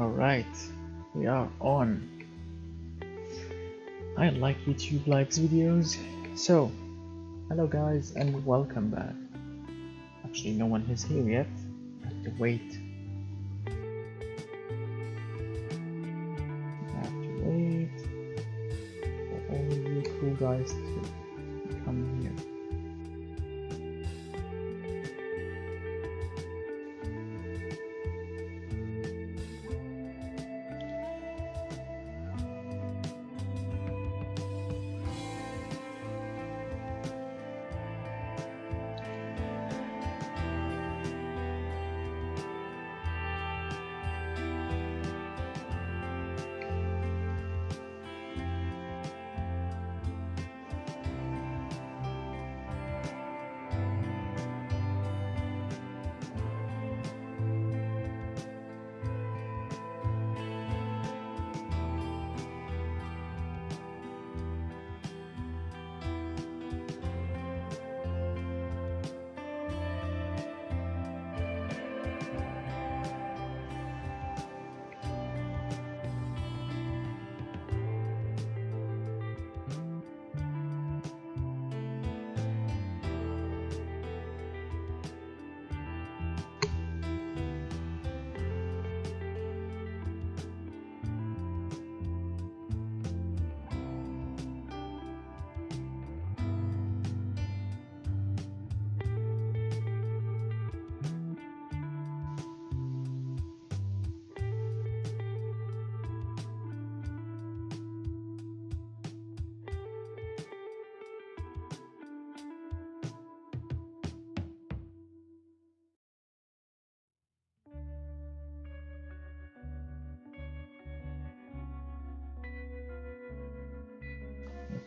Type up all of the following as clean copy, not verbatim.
Alright, we are on. I like YouTube likes videos. So, hello guys and welcome back. Actually, no one is here yet. I have to wait. For all you cool guys to come here.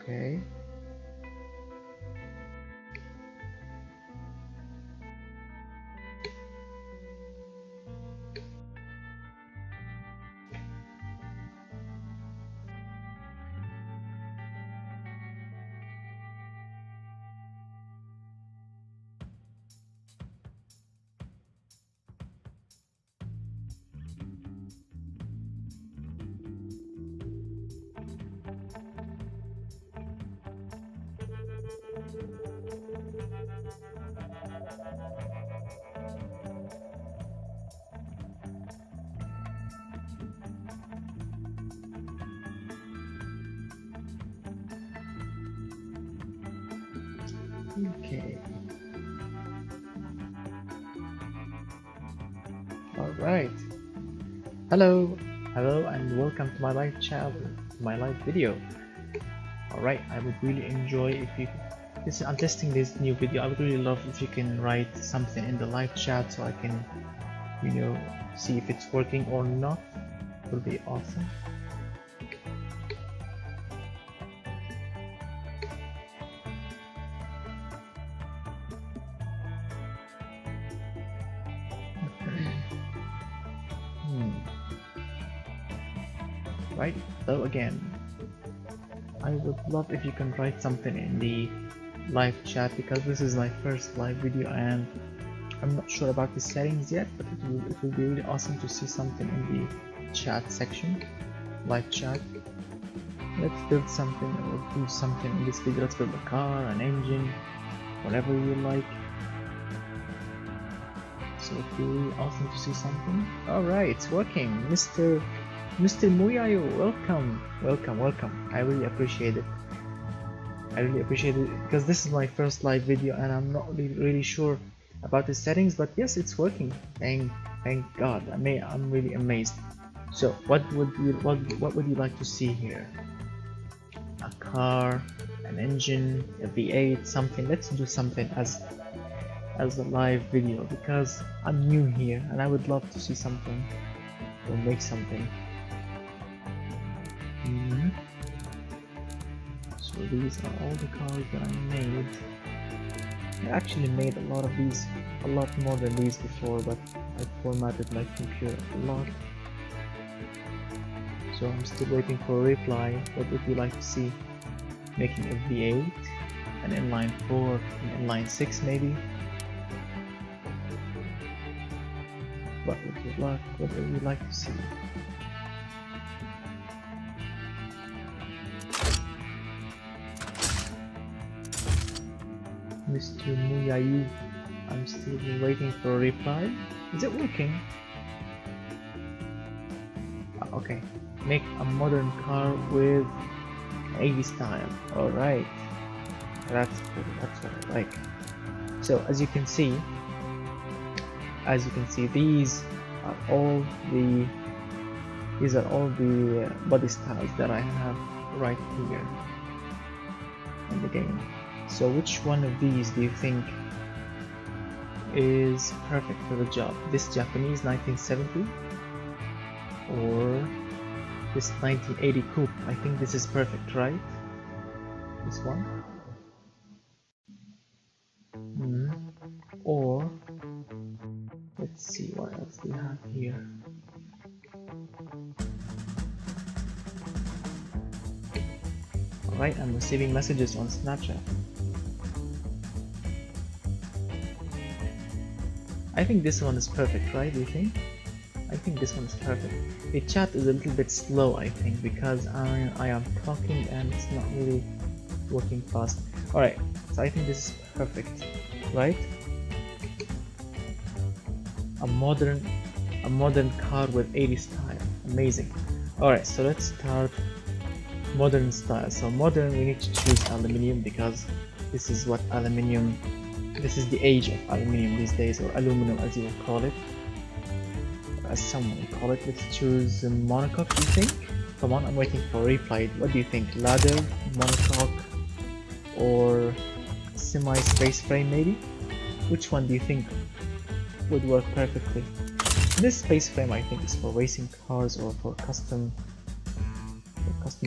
Okay. Okay. Alright. Hello and welcome to my live channel, my live video. Alright, I would really enjoy if you I'm testing this new video. I would really love if you can write something in the live chat so I can, see if it's working or not. It would be awesome. Right, so again, I would love if you can write something in the live chat because this is my first live video and I'm not sure about the settings yet, but it will be really awesome to see something in the chat section, live chat. Let's build something or do something in this video. Let's build a car, an engine, whatever you like. So it will be really awesome to see something. Alright, it's working. Mr. Muyayo, welcome. I really appreciate it. Because this is my first live video and I'm not really sure about the settings, but yes, it's working. Thank God. I'm really amazed. So what would you like to see here? A car, an engine, a V8, something. Let's do something as a live video because I'm new here and I would love to see something or make something. So these are all the cars that I made. I actually made a lot of these, a lot more than these before, but I formatted my computer a lot. So I'm still waiting for a reply. What would you like to see? Making a V8, an inline 4, an inline 6 maybe? What would you like to see? Mr. Muyayu. I'm still waiting for a reply. Is it working? Okay. Make a modern car with 80 style. Alright. That's good. That's what I like. So as you can see, these are all the body styles that I have right here in the game. So which one of these do you think is perfect for the job? This Japanese 1970 or this 1980 coupe? I think this is perfect, right? This one? Or let's see what else we have here. Alright, I'm receiving messages on Snapchat. I think this one is perfect, right? Do you think? I think this one is perfect. The chat is a little bit slow, I think, because I am talking and it's not really working fast. Alright, so I think this is perfect, right? A modern car with 80 style. Amazing. Alright, so let's start modern style. So modern, we need to choose aluminium because this is what aluminium, this is the age of aluminium these days, or aluminum as you will call it, as someone will call it. Let's choose monocoque, do you think? Come on, I'm waiting for a reply. What do you think? Ladder, monocoque, or semi-space frame maybe? Which one do you think would work perfectly? This space frame I think is for racing cars or for custom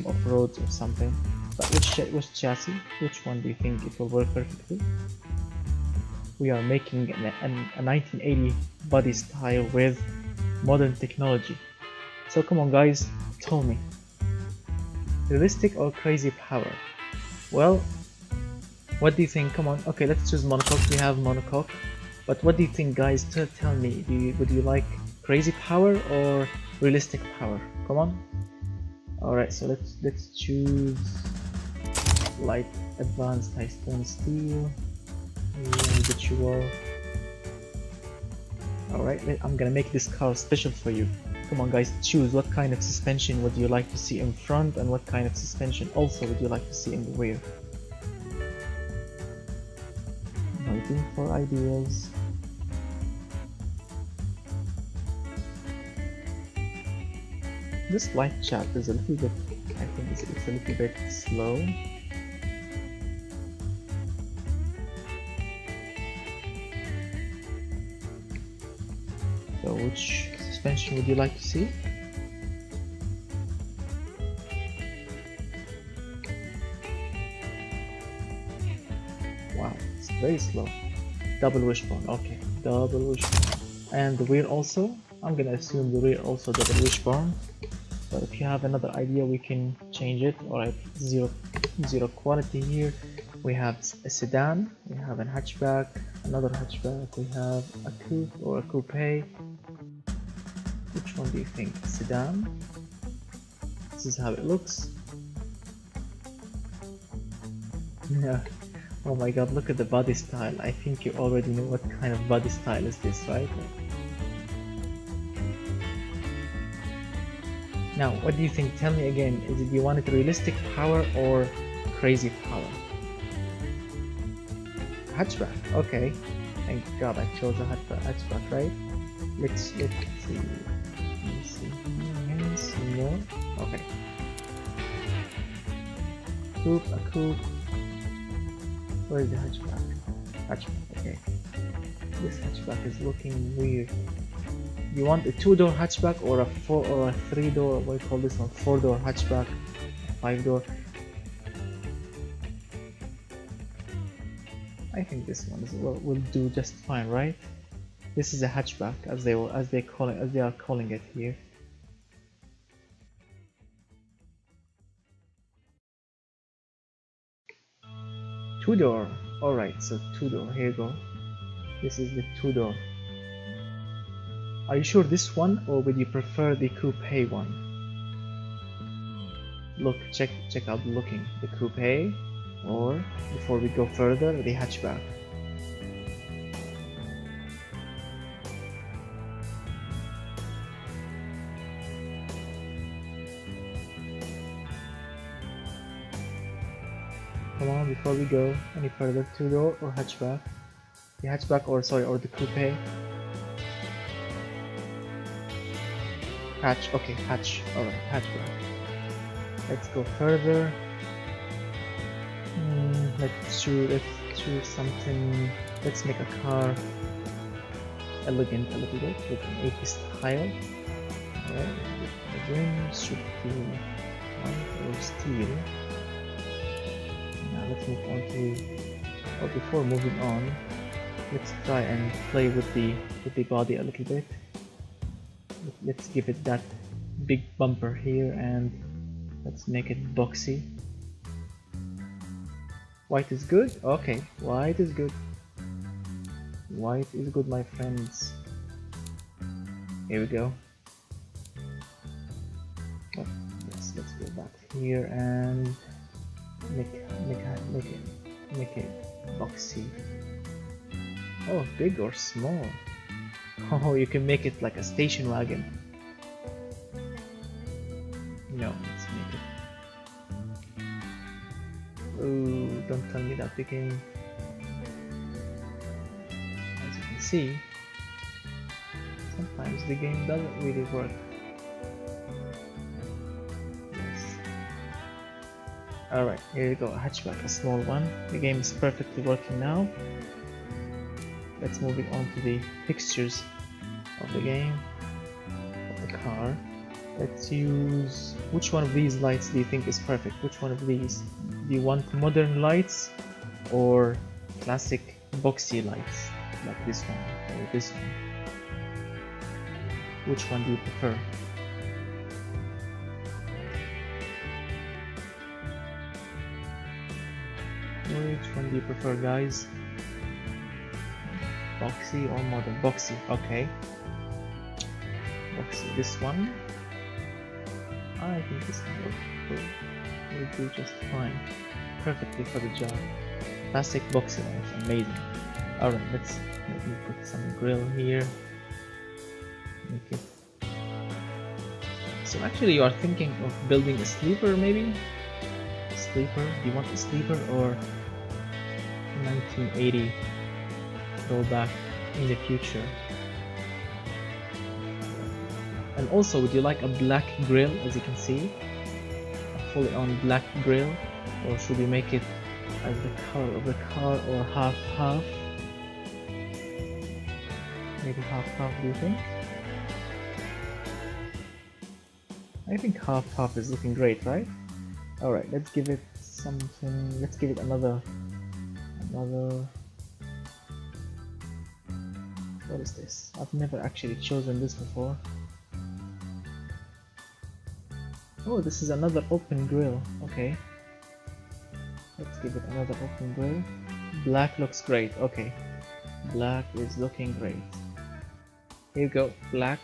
off-roads or something. But which chassis? Which one do you think it will work perfectly? We are making a 1980 body style with modern technology. So come on guys, tell me. Realistic or crazy power? Well, what do you think? Come on. Okay, let's choose monocoque. We have monocoque. But what do you think, guys? Tell me. Would you like crazy power or realistic power? Come on. Alright, so let's choose light advanced high stone steel. Habitual. Alright, I'm gonna make this car special for you. Come on guys, choose what kind of suspension would you like to see in front and what kind of suspension also would you like to see in the rear. Waiting for ideas. This live chat is a little bit, I think it's a little bit slow. So which suspension would you like to see? Wow, it's very slow. Double wishbone, okay, double wishbone. And the rear also? I'm gonna assume the rear also double wishbone. But if you have another idea, we can change it. Alright, zero quality here. We have a sedan, we have a hatchback, another hatchback, we have a coupe or a coupe. Which one do you think? Sedan? This is how it looks. Yeah. Oh my god, look at the body style. I think you already know what kind of body style is this, right? Now, what do you think? Tell me again, do you want it realistic power or crazy power? Hatchback, okay. Thank God I chose a hatchback, right? Let's see. Let me see more. Okay. Coupe, a coupe. Where is the hatchback? Hatchback, okay. This hatchback is looking weird. You want a 2-door hatchback or a 4 or a 3-door? What do you call this one? 4-door hatchback, 5-door. I think this one will do just fine, right? This is a hatchback, as they are calling it here. Two-door. All right, so 2-door. Here you go. This is the 2-door. Are you sure this one, or would you prefer the coupe one? Look, check out the looking. The coupe, or before we go further, the hatchback. Come on, before we go any further, two-door or hatchback? The hatchback, or sorry, or the coupe? Hatch, okay, hatch. Alright, hatchback. Let's go further. Let's choose something. Let's make a car elegant a little bit with an 80s style. Alright, the rims should be white or steel. Now let's move on to, or before moving on, let's try and play with the body a little bit. Let's give it that big bumper here and let's make it boxy. White is good? Okay, white is good. White is good, my friends. Here we go. Oh, yes, let's go back here and make it boxy. Oh, big or small? Oh, you can make it like a station wagon. No, let's make it. Ooh, don't tell me that became. As you can see, sometimes the game doesn't really work. Yes. Alright, here you go, a hatchback, a small one. The game is perfectly working now. Let's move it on to the fixtures of the game, of the car. Let's use, which one of these lights do you think is perfect? Which one of these? Do you want modern lights or classic boxy lights like this one or this one? Which one do you prefer? Which one do you prefer, guys? Boxy or modern? Boxy, okay. Boxy, this one. I think this one will do just fine. Perfectly for the job. Classic boxy lights, amazing. Alright, let's maybe put some grill here. Make it. So actually you are thinking of building a sleeper maybe? Sleeper? Do you want a sleeper or 1980? Go back in the future. And also, would you like a black grill, as you can see? A fully on black grill? Or should we make it as the color of the car, or half-half? Maybe half-half, do you think? I think half-half is looking great, right? Alright, let's give it something, let's give it another... What is this? I've never actually chosen this before. Oh, this is another open grill. Okay. Let's give it another open grill. Black looks great. Okay. Black is looking great. Here you go. Black.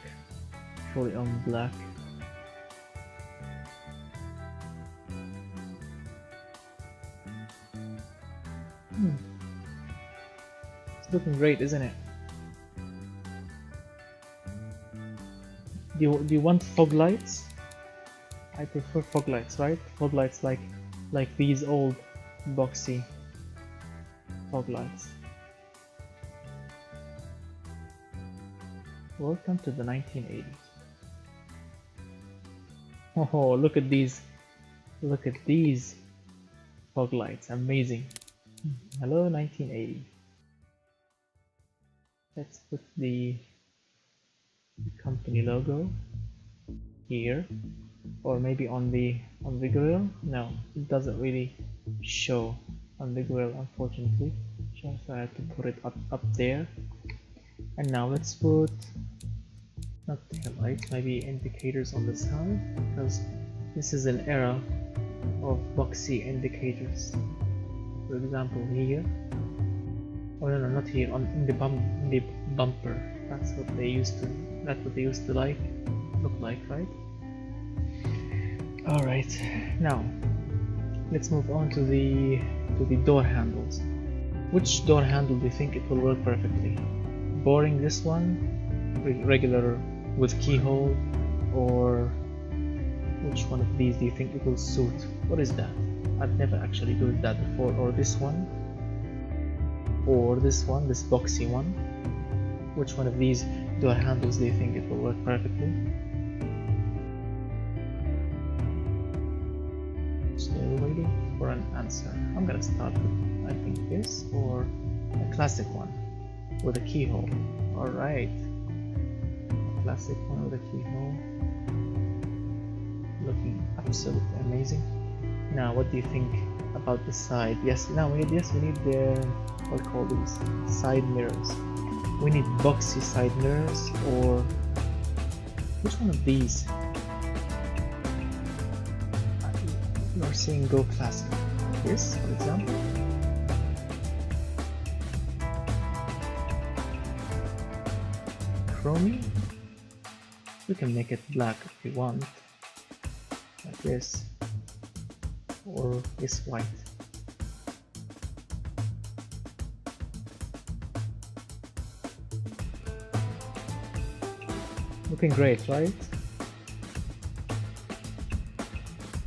Fully on black. It's looking great, isn't it? Do you want fog lights? I prefer fog lights, right? Fog lights like these old boxy fog lights. Welcome to the 1980s. Oh, look at these! Look at these fog lights! Amazing. Hello, 1980. Let's put the company logo here, or maybe on the grill. No, it doesn't really show on the grill, unfortunately, so I had to put it up there. And now let's put not taillights, maybe indicators on the side, because this is an era of boxy indicators. For example, here. Oh no, not here. In the bumper. That's what they used to look like, right? All right. Now, let's move on to the door handles. Which door handle do you think it will work perfectly? Boring, this one, regular with keyhole, or Which one of these do you think it will suit? What is that? I've never actually used that before. Or this one, or this one, this boxy one. Which one of these door handles do you think it will work perfectly? Still waiting for an answer. I'm gonna start with, I think, this or a classic one with a keyhole. Alright, classic one with a keyhole, looking absolutely amazing. Now what do you think about the side? Yes, now we need the, what do you call these, side mirrors. We need boxy side mirrors, or which one of these? You are saying go classic. This, for example. Chromey. We can make it black if we want, like this, or this white. Looking great, right?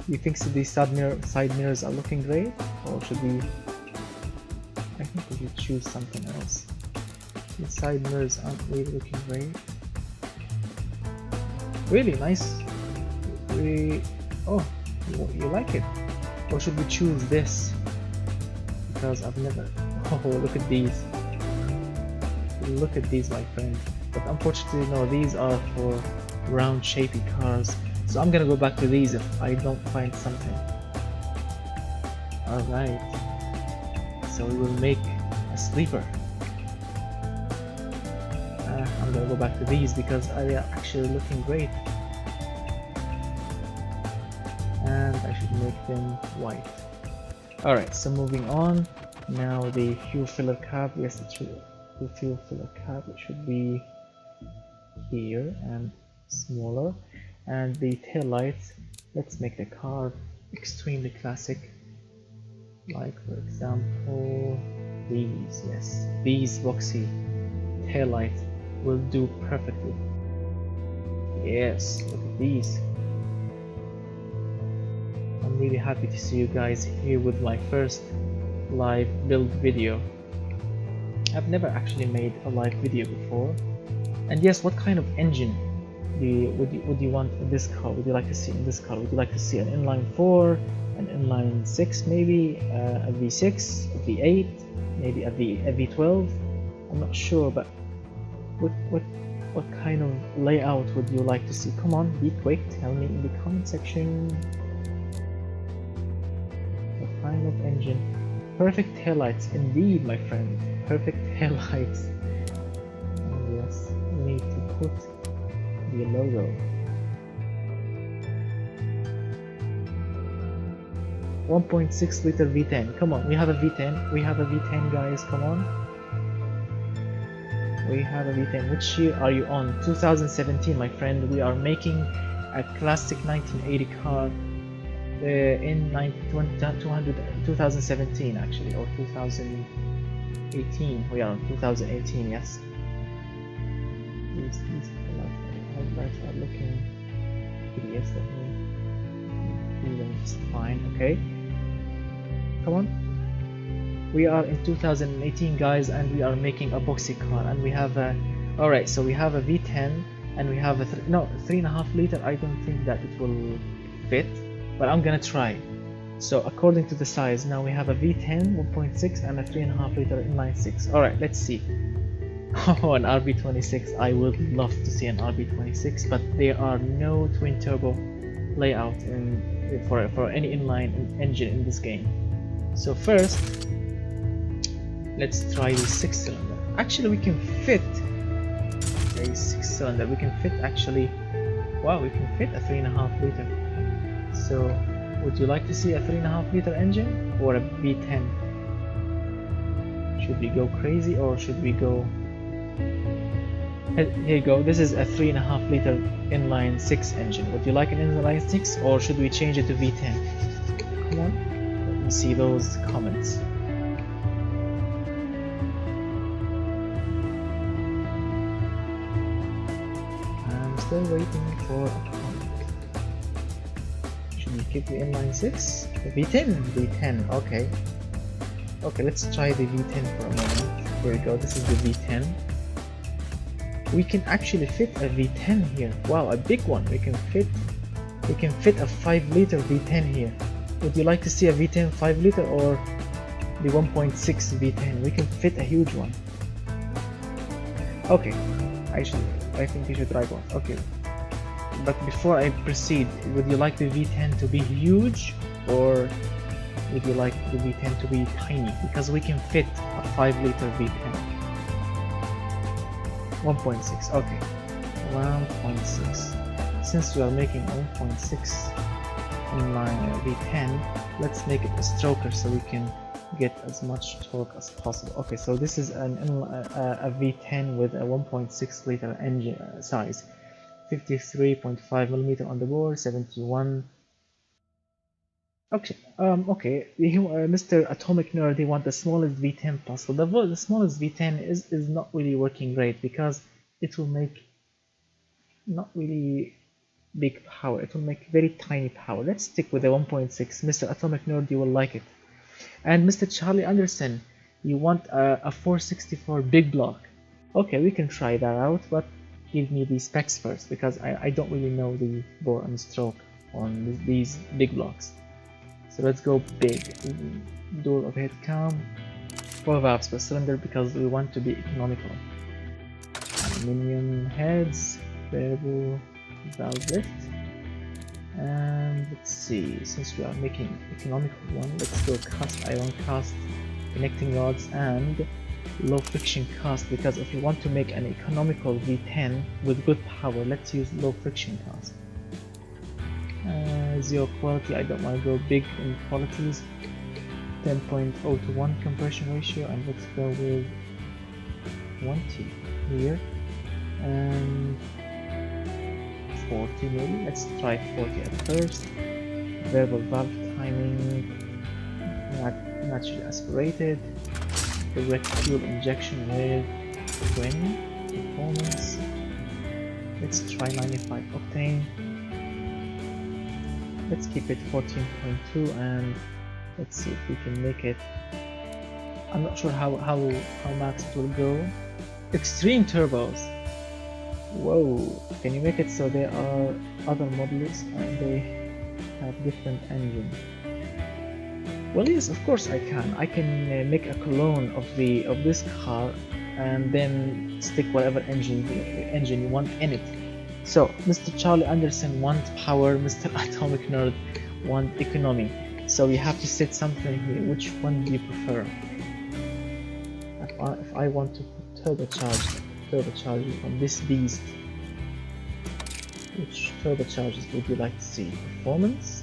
You think so these side mirrors are looking great, or should we? I think we should choose something else. The side mirrors aren't really looking great. Really nice. Oh, you like it? Or should we choose this? Because I've never. Oh, look at these. Look at these, my friend. But unfortunately, no. These are for round, shapy cars. So I'm gonna go back to these if I don't find something. All right. So we will make a sleeper. I'm gonna go back to these because they are actually looking great, and I should make them white. Alright, so moving on. Now the fuel filler cap. Yes, it's true. The fuel filler cap, it should be here and smaller. And the tail lights, let's make the car extremely classic, like for example these. Yes, these boxy tail lights will do perfectly. Yes, look at these. I'm really happy to see you guys here with my first live build video. I've never actually made a live video before. And yes, what kind of engine would you want in this car? Would you like to see in this car? Would you like to see an inline 4, an inline 6, maybe a V6, a V8, maybe a V12? I'm not sure, but what kind of layout would you like to see? Come on, be quick, tell me in the comment section. What kind of engine? Perfect taillights, indeed, my friend. Perfect taillights. And yes, we need to put the logo. 1.6 liter V10. Come on, we have a V10. We have a V10, guys. Come on. We have a V10. Which year are you on? 2017, my friend. We are making a classic 1980 car in 2017 actually, or 2018. We are on 2018, yes. These highlights are looking hideous. Let me do them just fine. Okay, come on. We are in 2018, guys, and we are making a boxy car, and we have a. All right, so we have a V10, and we have a 3.5 liter. I don't think that it will fit, but I'm gonna try. So according to the size, now we have a V10 1.6 and a 3.5 liter inline 6. All right, let's see. Oh, an RB26. I would love to see an RB26, but there are no twin turbo layout for any inline engine in this game. So first, let's try the 6-cylinder. Actually, we can fit a 6-cylinder. We can fit actually. Wow, we can fit a 3.5 liter. So, would you like to see a 3.5 liter engine or a V10? Should we go crazy or should we go? Here you go. This is a 3.5 liter inline 6 engine. Would you like an inline 6 or should we change it to V10? Come on, let me see those comments. I'm still waiting for a comment. you keep the inline 6? V10? V10, okay. Okay, let's try the V10 for a moment. Here we go, this is the V10. We can actually fit a V10 here. Wow, a big one. We can fit a 5-liter V10 here. Would you like to see a V10 5-liter or the 1.6 V10? We can fit a huge one. Okay, I think you should try both. Okay, but before I proceed, would you like the V10 to be huge or would you like the V10 to be tiny? Because we can fit a 5-liter V10. 1.6, okay, 1.6. Since we are making 1.6 inline V10, let's make it a stroker so we can get as much torque as possible. Okay, so this is a V10 with a 1.6 liter engine size, 53.5 millimeter on the board, 71. Okay, Mr. Atomic Nerd, they want the smallest V10 possible. The smallest V10 is not really working great because it will make not really big power. It will make very tiny power. Let's stick with the 1.6. Mr. Atomic Nerd, you will like it. And Mr. Charlie Anderson, you want a 464 big block. Okay, we can try that out, but give me the specs first because I don't really know the bore and stroke on these big blocks. So let's go big. Door overhead cam, 4 valves per cylinder because we want to be economical. Aluminium heads, variable valve lift. And let's see, since we are making economical one, let's go cast iron cast, connecting rods, and low friction cast, because if you want to make an economical V10 with good power, let's use low friction cast. Zero quality, I don't want to go big in qualities. 10.0 to 1 compression ratio, and let's go with 20 here, and 40 maybe. Let's try 40 at first. Variable valve timing, naturally aspirated. Direct fuel injection with 20 performance. Let's try 95 octane. Let's keep it 14.2, and let's see if we can make it. I'm not sure how max it will go. Extreme turbos. Whoa, can you make it so there are other models and they have different engine? Well, yes, of course I can. I can make a clone of this car and then stick whatever engine you want in it. So Mr. Charlie Anderson wants power, Mr. Atomic Nerd wants economy. So you have to set something here. Which one do you prefer? If I want to turbocharge on this beast, which turbochargers would you like to see? Performance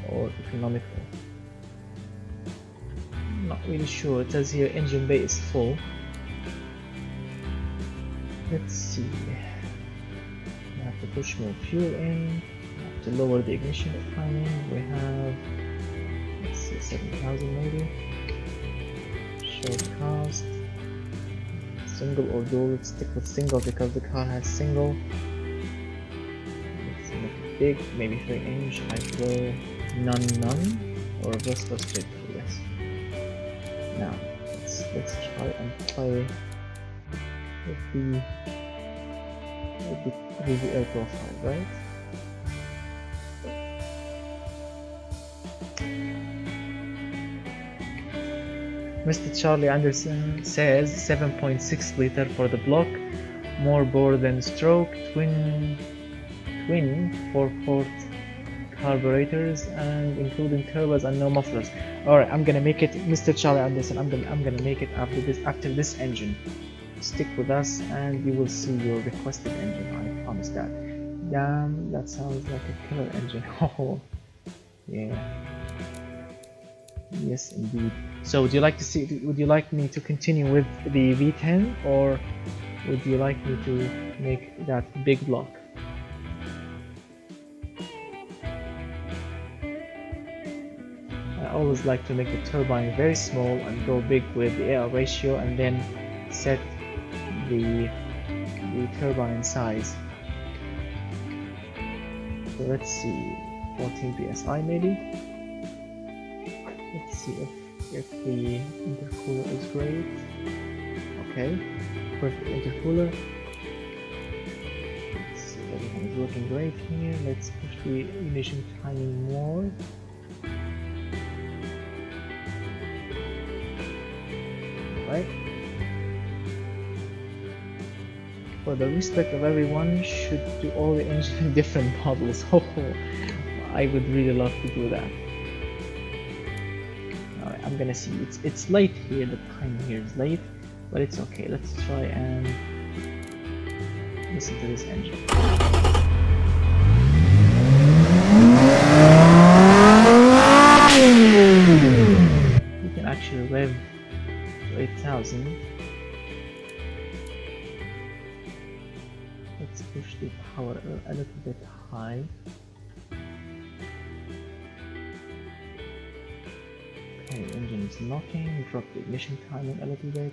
or economical? Not really sure. It says here engine bay is full. Let's see. We have to push more fuel in. We have to lower the ignition timing. We have, let's see, 7,000 maybe. Short cast. Single or dual. Let's stick with single because the car has single. Let's make it big, maybe 3-inch. I go none or reverse or straight through. Yes. Now let's try and play with the air profile, right? Mr. Charlie Anderson says 7.6 liter for the block, more bore than stroke, twin 4-port carburetors, and including turbos and no mufflers. Alright, I'm gonna make it, Mr. Charlie Anderson, I'm gonna make it after this engine. Stick with us and you will see your requested engine, I promise that. Damn, that sounds like a killer engine. Oh yeah. Yes indeed. So would you like me to continue with the V10 or would you like me to make that big block? I always like to make the turbine very small and go big with the air ratio and then set the turbine size. So let's see. 14 psi maybe. Let's see if the intercooler is great. Okay, perfect intercooler. Let's see, everything is looking great here. Let's push the ignition timing more. Right. For the respect of everyone, should do all the engine in different models. Oh, I would really love to do that. Alright, I'm gonna see. It's late here. The time here is late, but it's okay. Let's try and listen to this engine. You can actually rev to 8,000. Let's push the power a little bit high. Okay, the engine is knocking. Drop the ignition timing a little bit,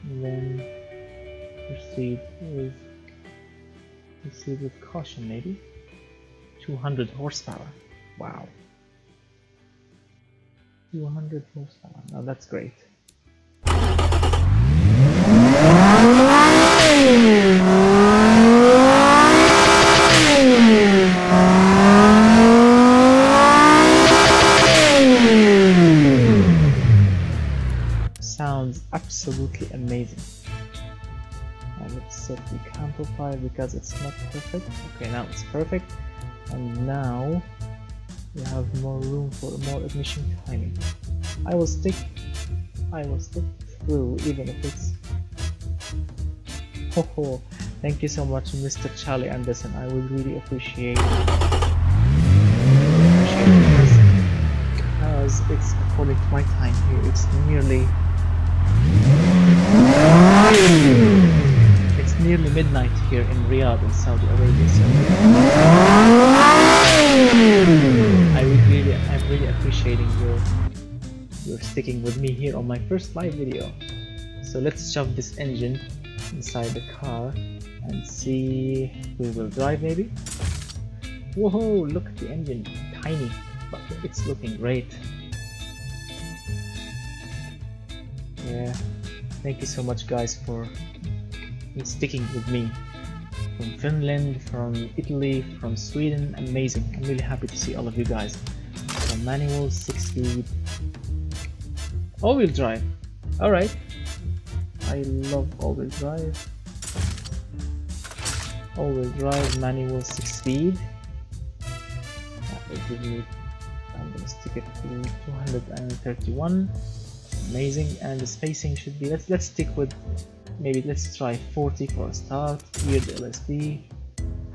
and then proceed with caution. Maybe 200 horsepower. Wow, 200 horsepower. Now that's great. Sounds absolutely amazing. Now let's set the amplifier because it's not perfect. Okay, now it's perfect, and now we have more room for more ignition timing. I will stick through even if it's. Oh, thank you so much, Mr. Charlie Anderson. I would really appreciate this because it's according to my time here. It's nearly midnight here in Riyadh in Saudi Arabia. So I'm really appreciating your sticking with me here on my first live video. So let's shove this engine inside the car and see wheel drive maybe. Whoa, look at the engine, tiny, but it's looking great. Yeah, thank you so much guys for sticking with me. From Finland, from Italy, from Sweden, amazing. I'm really happy to see all of you guys. So manual, 6-speed, all-wheel drive. Alright, I love all-wheel drive. All-wheel drive, manual, 6-speed. That will give me, I'm gonna stick it to 231. Amazing, and the spacing should be, let's stick with, maybe let's try 40 for a start. Geared LSD,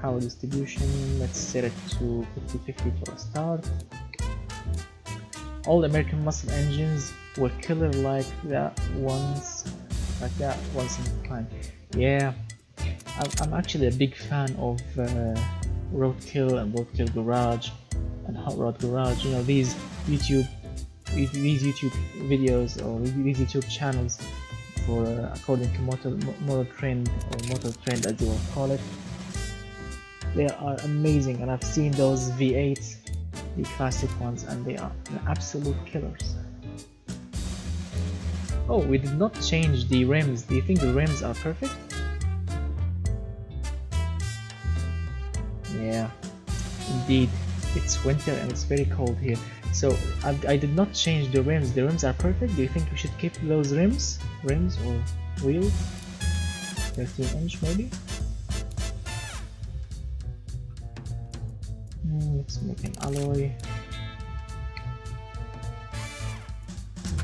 power distribution, let's set it to 50-50 for a start. All the American muscle engines were killer like that once in a time. Yeah, I'm actually a big fan of Roadkill and Roadkill Garage and Hot Rod Garage. You know, these YouTube videos or these YouTube channels for according to motor trend or motor trend as you will call it. They are amazing, and I've seen those V8s, the classic ones, and they are absolute killers. Oh, we did not change the rims. Do you think the rims are perfect? Yeah, indeed. It's winter and it's very cold here. So I did not change the rims. The rims are perfect. Do you think we should keep those rims or wheels? 13-inch maybe? Let's make an alloy.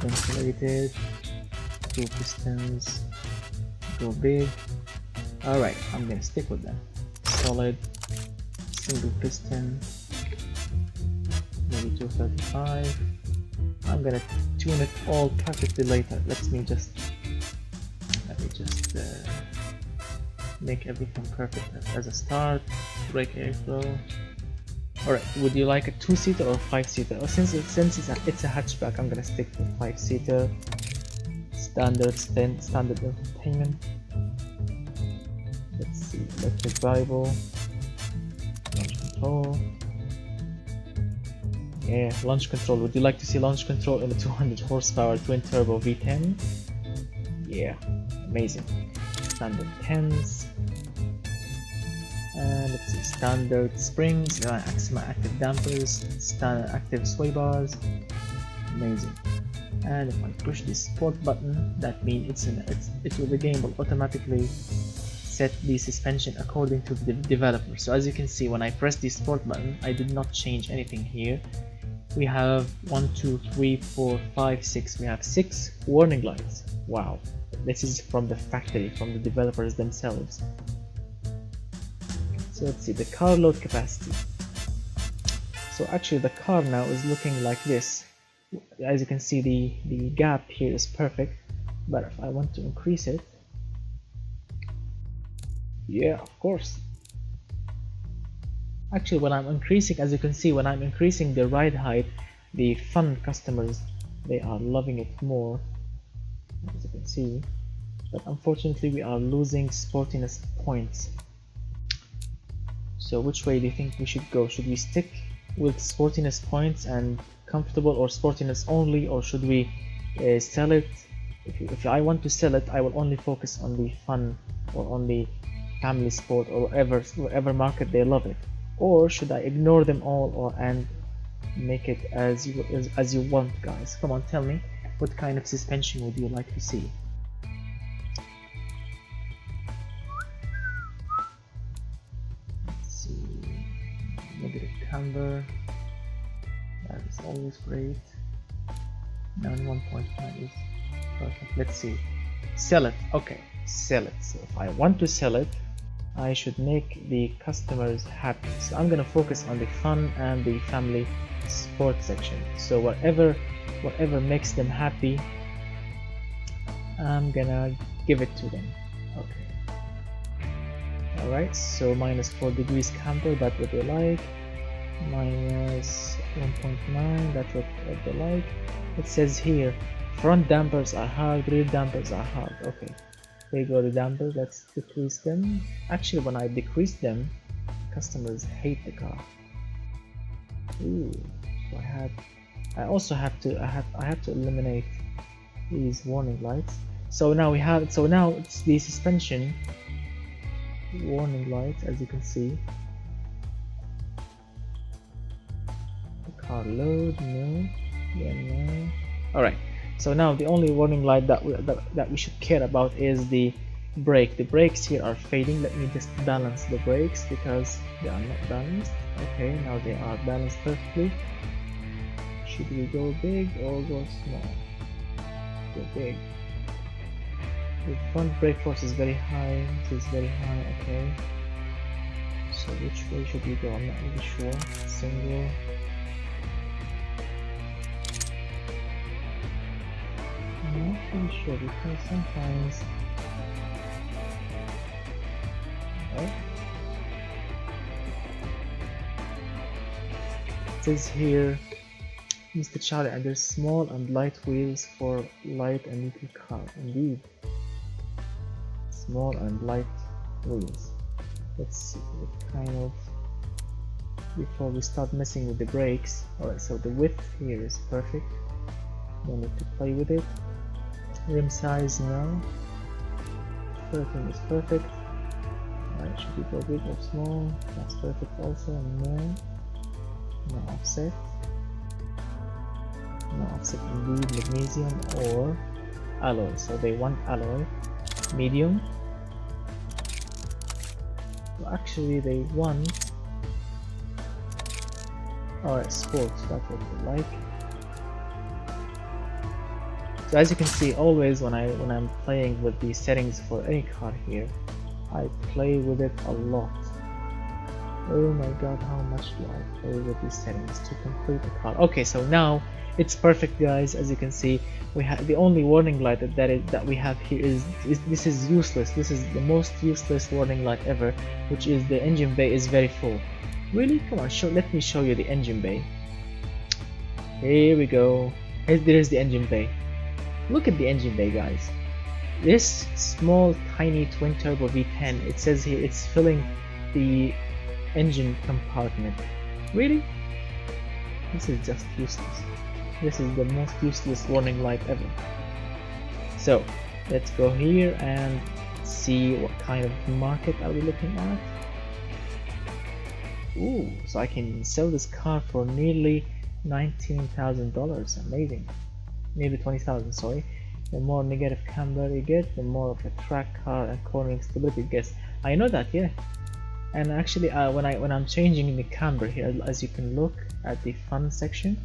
Ventilated. 2 pistons. Go big. Alright, I'm gonna stick with them. Solid. Single piston. Maybe 235. I'm gonna tune it all perfectly later. Let me just make everything perfect as a start. Brake airflow. Alright, would you like a 2-seater or 5-seater? Oh, since it's a hatchback, I'm gonna stick to 5-seater. Standard entertainment. Let's see, electric variable, launch control. Yeah, launch control. Would you like to see launch control in a 200 horsepower twin turbo V10? Yeah, amazing. Standard 10s. And let's see, standard springs, active dampers, standard active sway bars. Amazing. And if I push this sport button, that means the game will automatically set the suspension according to the developer. So as you can see, when I press the sport button, I did not change anything here. We have 1, 2, 3, 4, 5, 6. We have 6 warning lights. Wow, this is from the factory, from the developers themselves. So let's see the car load capacity. So actually the car now is looking like this. As you can see, the gap here is perfect, but if I want to increase it, yeah, of course. Actually, when I'm increasing, as you can see, when I'm increasing the ride height, the fun customers, they are loving it more, as you can see. But unfortunately, we are losing sportiness points. So which way do you think we should go? Should we stick with sportiness points and comfortable, or sportiness only, or should we sell it? If I want to sell it, I will only focus on the fun or on the family sport, or wherever market they love it. Or should I ignore them all and make it as you want, guys? Come on, tell me, what kind of suspension would you like to see? Let's see, negative camber. That is always great. And 1.9 is perfect. Let's see. Sell it. Okay, sell it. So if I want to sell it, I should make the customers happy. So I'm gonna focus on the fun and the family sport section. So whatever makes them happy, I'm gonna give it to them. Okay. Alright, so -4 degrees camber, that's what they like. -1.9, that's what they like. It says here, front dampers are hard, rear dampers are hard. Okay, there you go, the dampers. Let's decrease them. Actually, when I decrease them, customers hate the car. Ooh, so I also have to eliminate these warning lights. So now it's the suspension warning lights, as you can see. Car load, no, yeah, no. Alright, so now the only warning light that we should care about is the brake. The brakes here are fading. Let me just balance the brakes because they are not balanced. Okay, now they are balanced perfectly. Should we go big or go small? Go big. The front brake force is very high. This is very high. Okay, so which way should we go? I'm not really sure. Single. I'm not really sure because sometimes it says here, Mr. Charlie, and there's small and light wheels for light and little car. Indeed, small and light wheels. Let's see what kind of, before we start messing with the brakes. Alright, so the width here is perfect. Don't need to play with it. Rim size, no. Everything is perfect. Alright, should we go big or small? That's perfect also. No. No offset. No offset indeed. Magnesium or alloy. So they want alloy. Medium. So actually they want, alright, sports. That's what they like. So as you can see, always when I'm playing with the settings for any car here, I play with it a lot. Oh my god, how much do I play with these settings to complete the car? Okay, so now it's perfect, guys. As you can see, we have the only warning light that we have here is this is useless. This is the most useless warning light ever, which is the engine bay is very full. Really? Come on, let me show you the engine bay. Here we go. There is the engine bay. Look at the engine bay, guys. This small tiny twin turbo V10, it says here it's filling the engine compartment. Really? This is just useless. This is the most useless warning light ever. So let's go here and see what kind of market are we looking at. Ooh, so I can sell this car for nearly $19,000. Amazing. Nearly 20,000, sorry. The more negative camber you get, the more of a track car and cornering stability it gets. I know that, yeah. And actually, when I'm changing the camber here, as you can look at the fun section,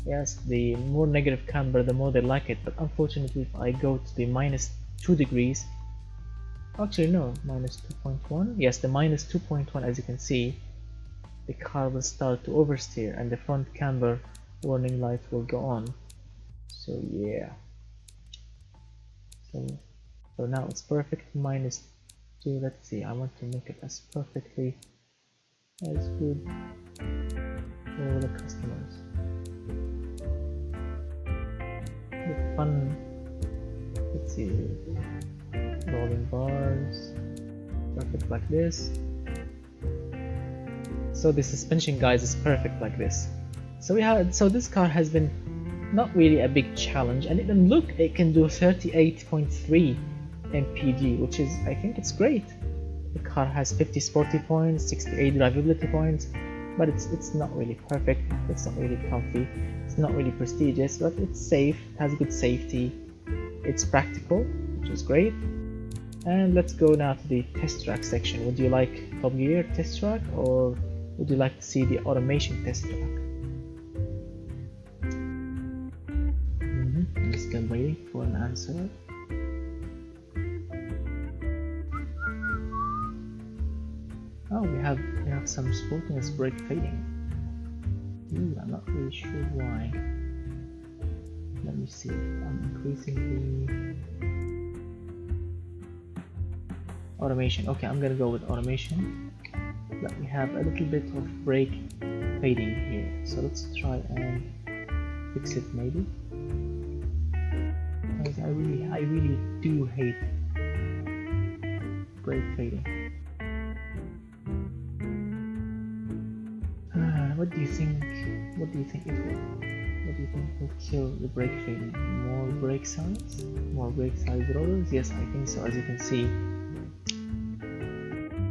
yes, the more negative camber, the more they like it. But unfortunately, if I go to the -2 degrees, actually no, -2.1. Yes, the -2.1, as you can see, the car will start to oversteer and the front camber warning light will go on. So yeah. So now it's perfect. -2. Let's see. I want to make it as perfectly as good for the customers. The fun. Let's see. Rolling bars. Perfect like this. So the suspension, guys, is perfect like this. So this car has been not really a big challenge, and even look, it can do 38.3 mpg, which is, I think it's great. The car has 50 sporty points, 68 drivability points, but it's not really perfect, it's not really comfy, it's not really prestigious, but it's safe, it has good safety, it's practical, which is great. And let's go now to the test track section. Would you like Top Gear test track, or would you like to see the automation test track? I'm just waiting for an answer. Oh, we have some sportiness brake fading. I'm not really sure why. Let me see. I'm increasing the automation. Okay, I'm gonna go with automation. But we have a little bit of brake fading here. So let's try and fix it maybe. Because I really do hate brake fading. What do you think? What do you think it will? What do you think will kill the brake fading? More brake size? More brake size rollers? Yes, I think so. As you can see,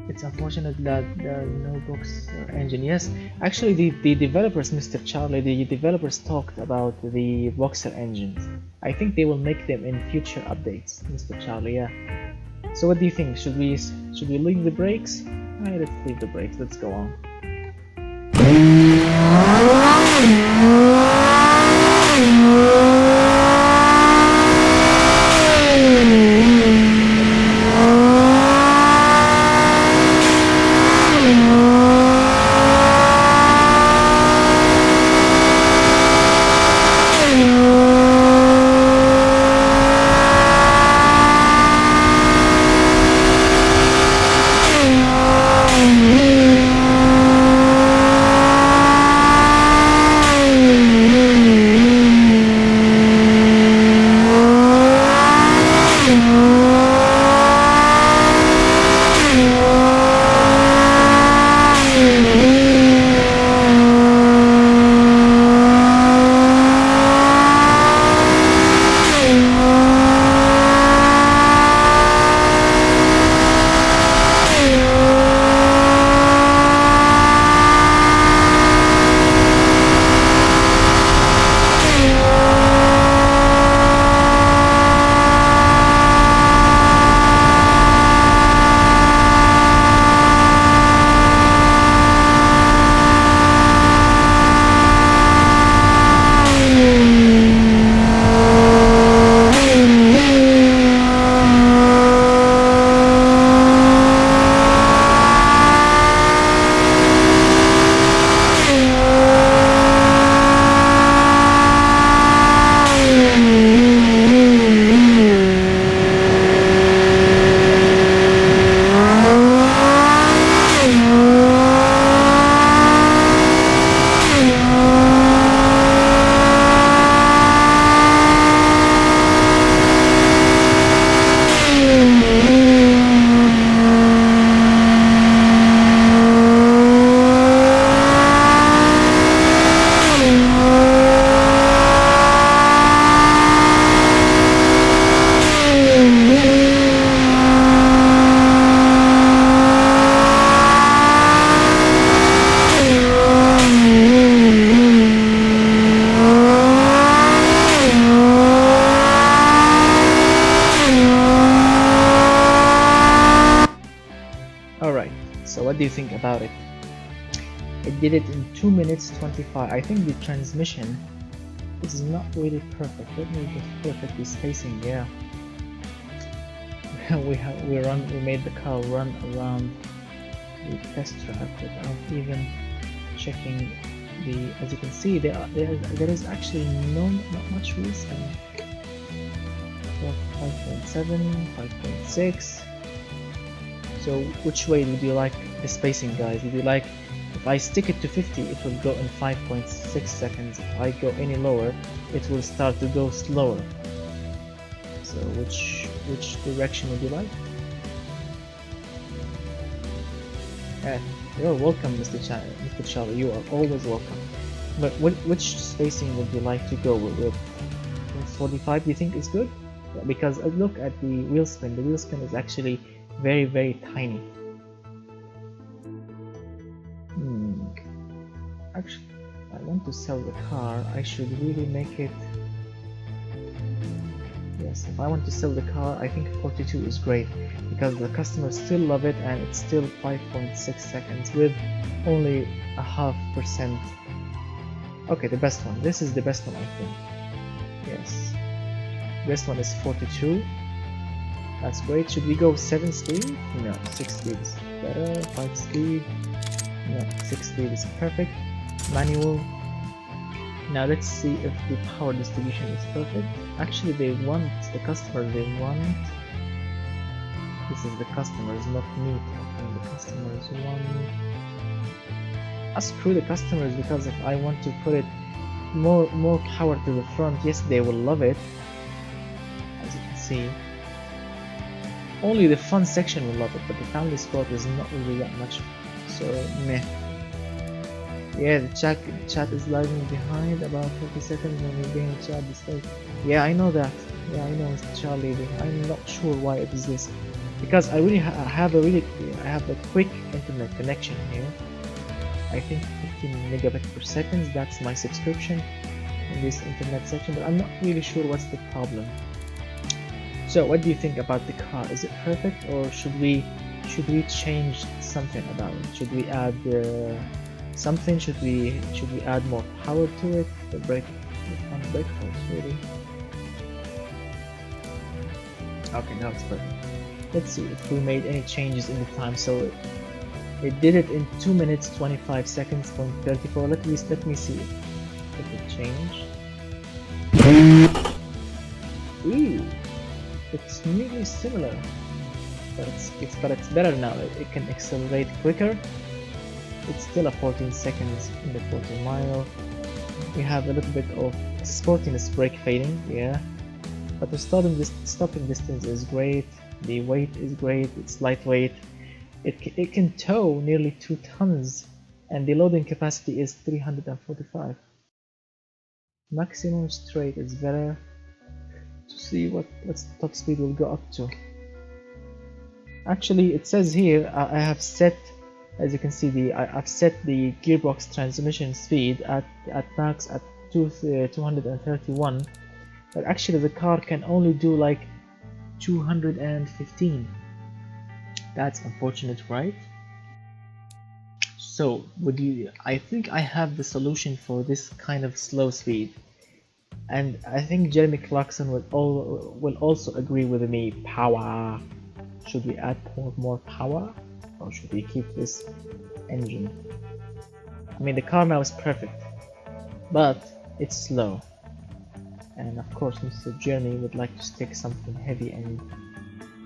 it's unfortunate that there are no boxer engine. Yes, actually, the developers, Mr. Charlie, the developers talked about the boxer engines. I think they will make them in future updates, Mr. Charlie. Yeah. So what do you think? Should we leave the brakes? Alright, let's leave the brakes. Let's go on. what do you think about it? It did it in 2 minutes 25. I think the transmission is not really perfect. Let me just perfect the spacing. Yeah, we made the car run around the test track without even checking the. As you can see, there is actually not much wheel spin. 5.7, 5.6. So which way would you like the spacing, guys? Would you like, if I stick it to 50, it will go in 5.6 seconds. If I go any lower, it will start to go slower. So which direction would you like? You're welcome, Mr. Charlie. You are always welcome. But which spacing would you like to go with? 45, do you think is good? Because look at the wheel spin. The wheel spin is actually very, very tiny. Actually, I want to sell the car. I should really make it. Yes, if I want to sell the car, I think 42 is great because the customers still love it, and it's still 5.6 seconds with only 0.5%. Okay, the best one. This is the best one, I think. Yes. This one is 42. That's great. Should we go 7 speed? No, 6 speed is better. 5 speed? No, 6 speed is perfect. Manual. Now let's see if the power distribution is perfect. Actually, the customers, they want. This is the customers, not me talking. The customers want. Screw the customers, because if I want to put it more power to the front, yes, they will love it. As you can see, only the fun section will love it, but the family sport is not really that much, so meh. Yeah, the chat is lagging behind about 30 seconds when you're being chat display. Yeah, I know that. Yeah, I know, Mr. Charlie. I'm not sure why it is this, because I really have a quick internet connection here. I think 15 megabit per second. That's my subscription in this internet section, but I'm not really sure what's the problem. So what do you think about the car? Is it perfect, or should we change something about it? Should we add something? Should we add more power to it? The brake force, really. Okay, now it's perfect. Let's see if we made any changes in the time. So it did it in 2 minutes 25 seconds, 0.34. Let me see if it changed. Ooh. It's nearly similar, but it's better now. It can accelerate quicker. It's still a 14 seconds in the quarter mile. We have a little bit of sportiness brake fading, yeah. But the stopping distance is great. The weight is great. It's lightweight. It can tow nearly 2 tons, and the loading capacity is 345. Maximum straight is better. To see what top speed will go up to. Actually, it says here I have set, as you can see, I've set the gearbox transmission speed at max at 231, but actually the car can only do like 215. That's unfortunate, right? So I think I have the solution for this kind of slow speed. And I think Jeremy Clarkson will also agree with me. Power. Should we add more power, or should we keep this engine? I mean, the car now is perfect, but it's slow. And of course, Mr. Jeremy would like to stick something heavy and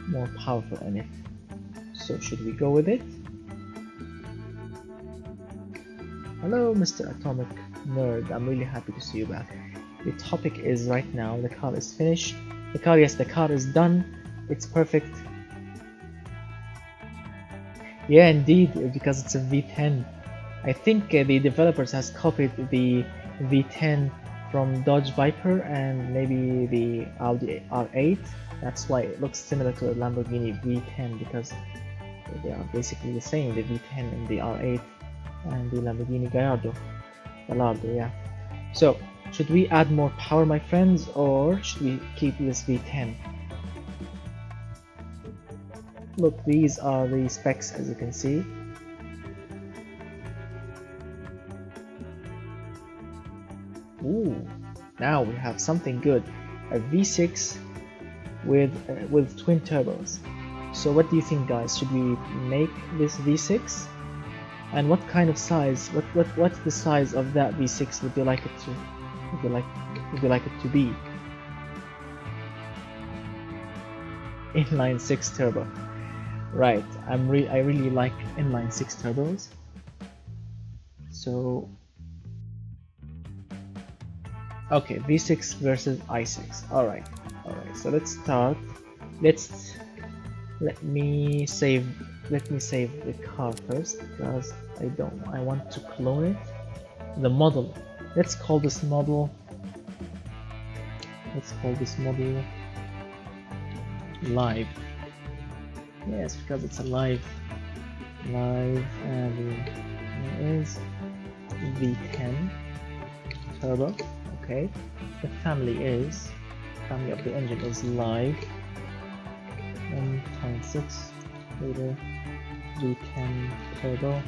more powerful in it. So should we go with it? Hello, Mr. Atomic Nerd. I'm really happy to see you back. The topic is right now, the car is finished. The car is done. It's perfect. Yeah, indeed, because it's a V10. I think the developers has copied the V10 from Dodge Viper and maybe the Audi R8. That's why it looks similar to a Lamborghini V10, because they are basically the same, the V10 and the R8 and the Lamborghini Gallardo, yeah. So should we add more power, my friends, or should we keep this V10? Look, these are the specs, as you can see. Ooh, now we have something good. A V6 with twin turbos. So what do you think, guys? Should we make this V6? And what kind of size? What's the size of that V6? Would you like it to? Would you like it to be? Inline 6 turbo. Right. I really like inline 6 turbos. So okay, V6 versus I6. All right. So let's start. Let me save the car first, because I want to clone it. The model. Let's call this model live. Yes, because it's a live, and it is V10 turbo. Okay, the family of the engine is live, 1.6 liter V10 turbo.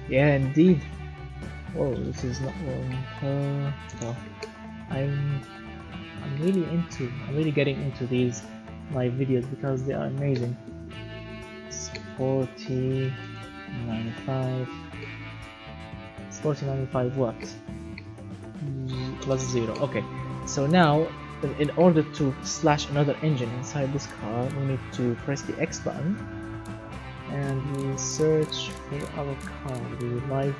Yeah, indeed. Oh, this is not wrong. So I'm really getting into these live videos because they are amazing. Sporty 95 watts plus 0. Okay, so now in order to slash another engine inside this car, we need to press the X button and we search for our car, the live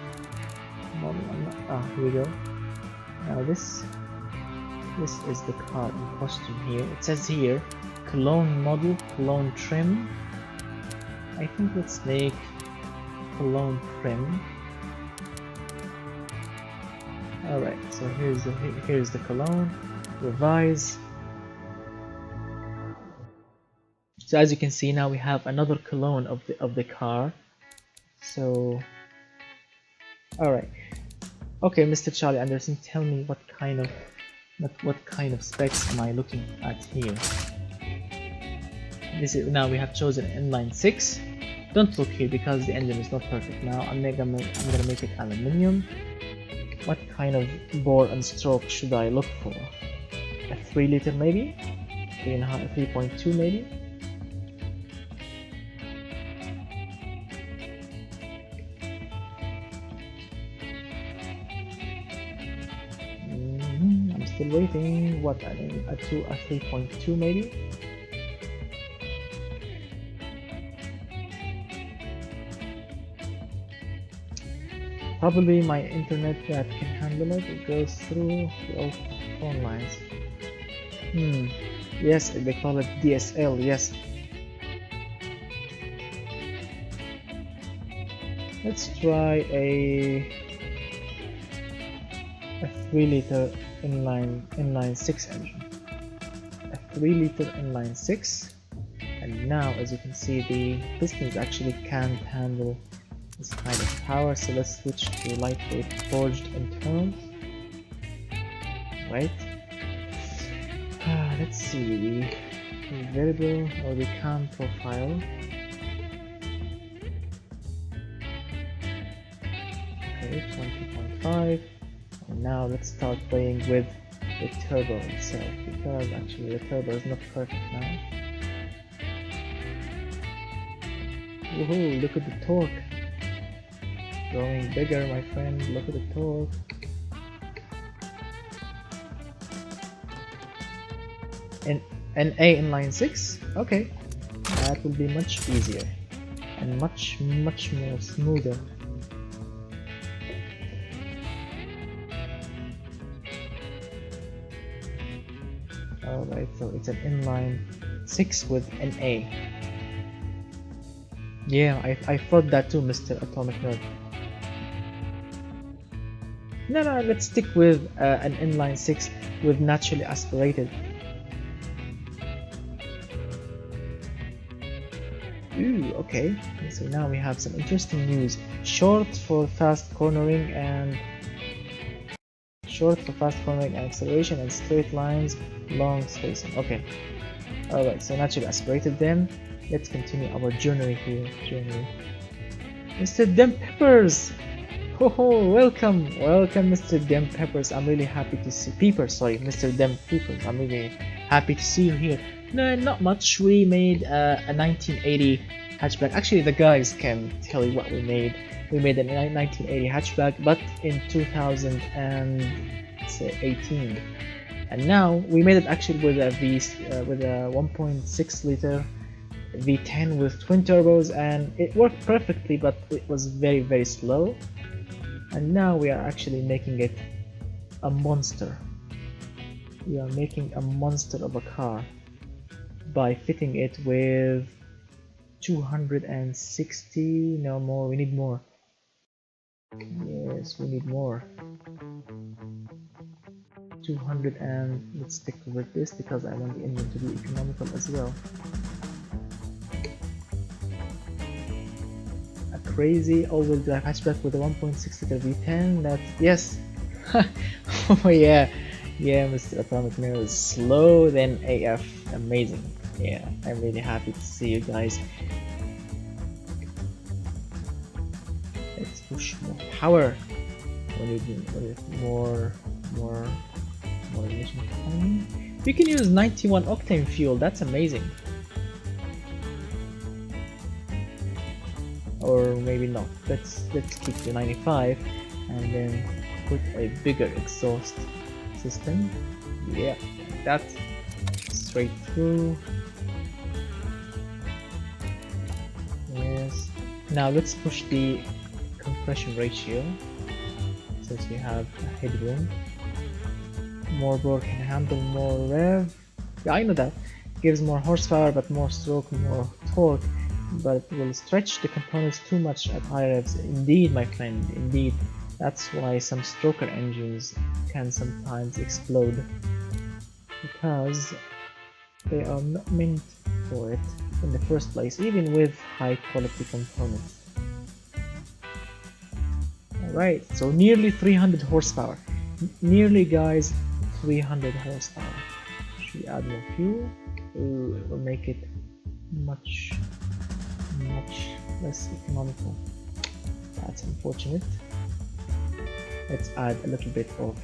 model. Here we go. Now this is the car in question here. It says here clone model, clone trim. I think let's make clone trim. Alright, so here's the cologne. Revise. So as you can see, now we have another cologne of the car. So alright. Okay, Mr. Charlie Anderson, tell me what kind of specs am I looking at here? This is, now we have chosen inline 6. Don't look here because the engine is not perfect. Now I'm gonna make it aluminium. What kind of bore and stroke should I look for? A 3 liter maybe? 3.2 maybe? I'm still waiting. What, I mean, a 3.2 maybe? Probably my internet that can handle it. It goes through the old phone lines. Yes, they call it DSL. Yes. Let's try a 3 liter inline 6 engine. A 3 liter inline 6, and now as you can see, the pistons actually can't handle this kind of power, so let's switch to lightweight forged internals. Right. Let's see the variable or the cam profile. Okay, 20.5. And now let's start playing with the turbo itself, because actually the turbo is not perfect now. Woohoo! Look at the torque. Growing bigger, my friend. Look at the torque. And A inline 6. Okay, that will be much easier and much more smoother. Alright, so it's an inline 6 with an A. Yeah, I thought that too, Mr. Atomic Nerd. No, let's stick with an inline 6 with naturally aspirated. Ooh, okay. So now we have some interesting news. Short for fast cornering and acceleration, and straight lines, long spacing. Okay. Alright, so naturally aspirated then. Let's continue our journey here. Mr. Dem Peppers. Oh, welcome, welcome, Mr. Dem Peppers. I'm really happy to see Peepers. Sorry, Mr. Dem Peepers. I'm really happy to see you here. No, not much. We made a 1980 hatchback. Actually, the guys can tell you what we made. We made a 1980 hatchback, but in 2018. And now we made it actually with a with a 1.6 liter V10 with twin turbos, and it worked perfectly, but it was very slow. And now we are actually making it a monster. We are making a monster of a car by fitting it with 260. No more, we need more. Yes, we need more. 200, and let's stick with this because I want the engine to be economical as well. A crazy all-wheel drive hatchback with a 1.6 liter V10. That's yes. Oh yeah, yeah. Mr. Atomic Mirror is slow then AF. Amazing. Yeah, I'm really happy to see you guys. Let's push more power. We need more ignition timing. You can use 91 octane fuel. That's amazing. Or maybe not. Let's keep the 95 and then put a bigger exhaust system. Yeah, that straight through. Yes. Now let's push the compression ratio since we have a headroom. More bore can handle more rev. Yeah, I know that. Gives more horsepower but more stroke, more torque, but it will stretch the components too much at high revs. Indeed, my friend, indeed. That's why some stroker engines can sometimes explode, because they are not meant for it in the first place, even with high quality components. Alright, so nearly 300 horsepower. Nearly, guys, 300 horsepower. Should we add more fuel? Ooh, it will make it much less economical. That's unfortunate. Let's add a little bit of...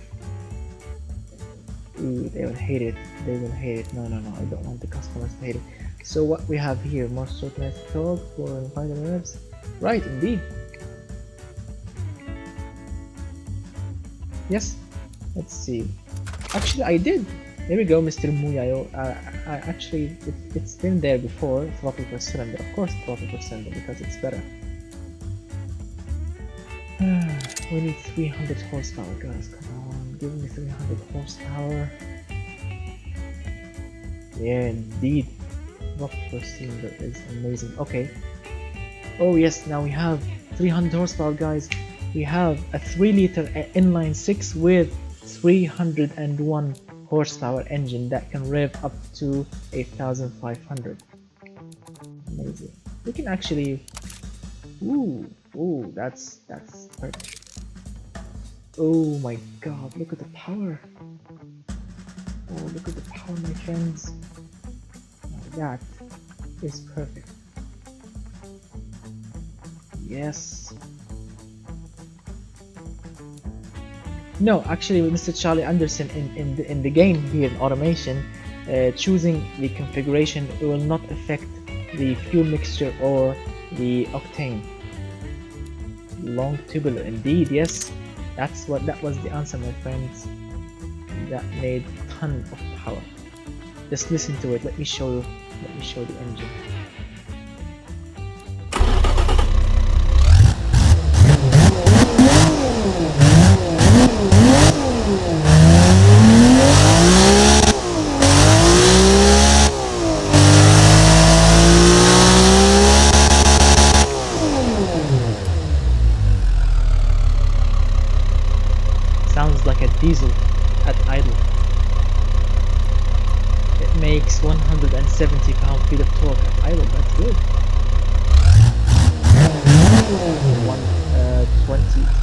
Ooh, they will hate it. They will hate it. No, I don't want the customers to hate it. So what we have here, more stroke torque for final revs. Right, indeed. Yes. Let's see. Actually, I did. There we go, Mr. Muyayo. Actually, it's been there before. Throttle per cylinder. Of course, throttle per cylinder because it's better. We need 300 horsepower, guys. Come on, give me 300 horsepower. Yeah, indeed. Throttle per cylinder is amazing. Okay. Oh yes, now we have 300 horsepower, guys. We have a 3 liter inline 6 with 301 horsepower engine that can rev up to 8,500. Amazing. We can actually... Ooh, that's perfect. Oh my god, look at the power. Oh, look at the power, my friends. That is perfect. Yes. No, actually, with Mr. Charlie Anderson in the game here in automation, choosing the configuration will not affect the fuel mixture or the octane. Long tubular, indeed, yes. That was the answer, my friends. That made a ton of power. Just listen to it. Let me show the engine. Sounds like a diesel at idle. It makes 170 pound-feet of torque at idle. That's good.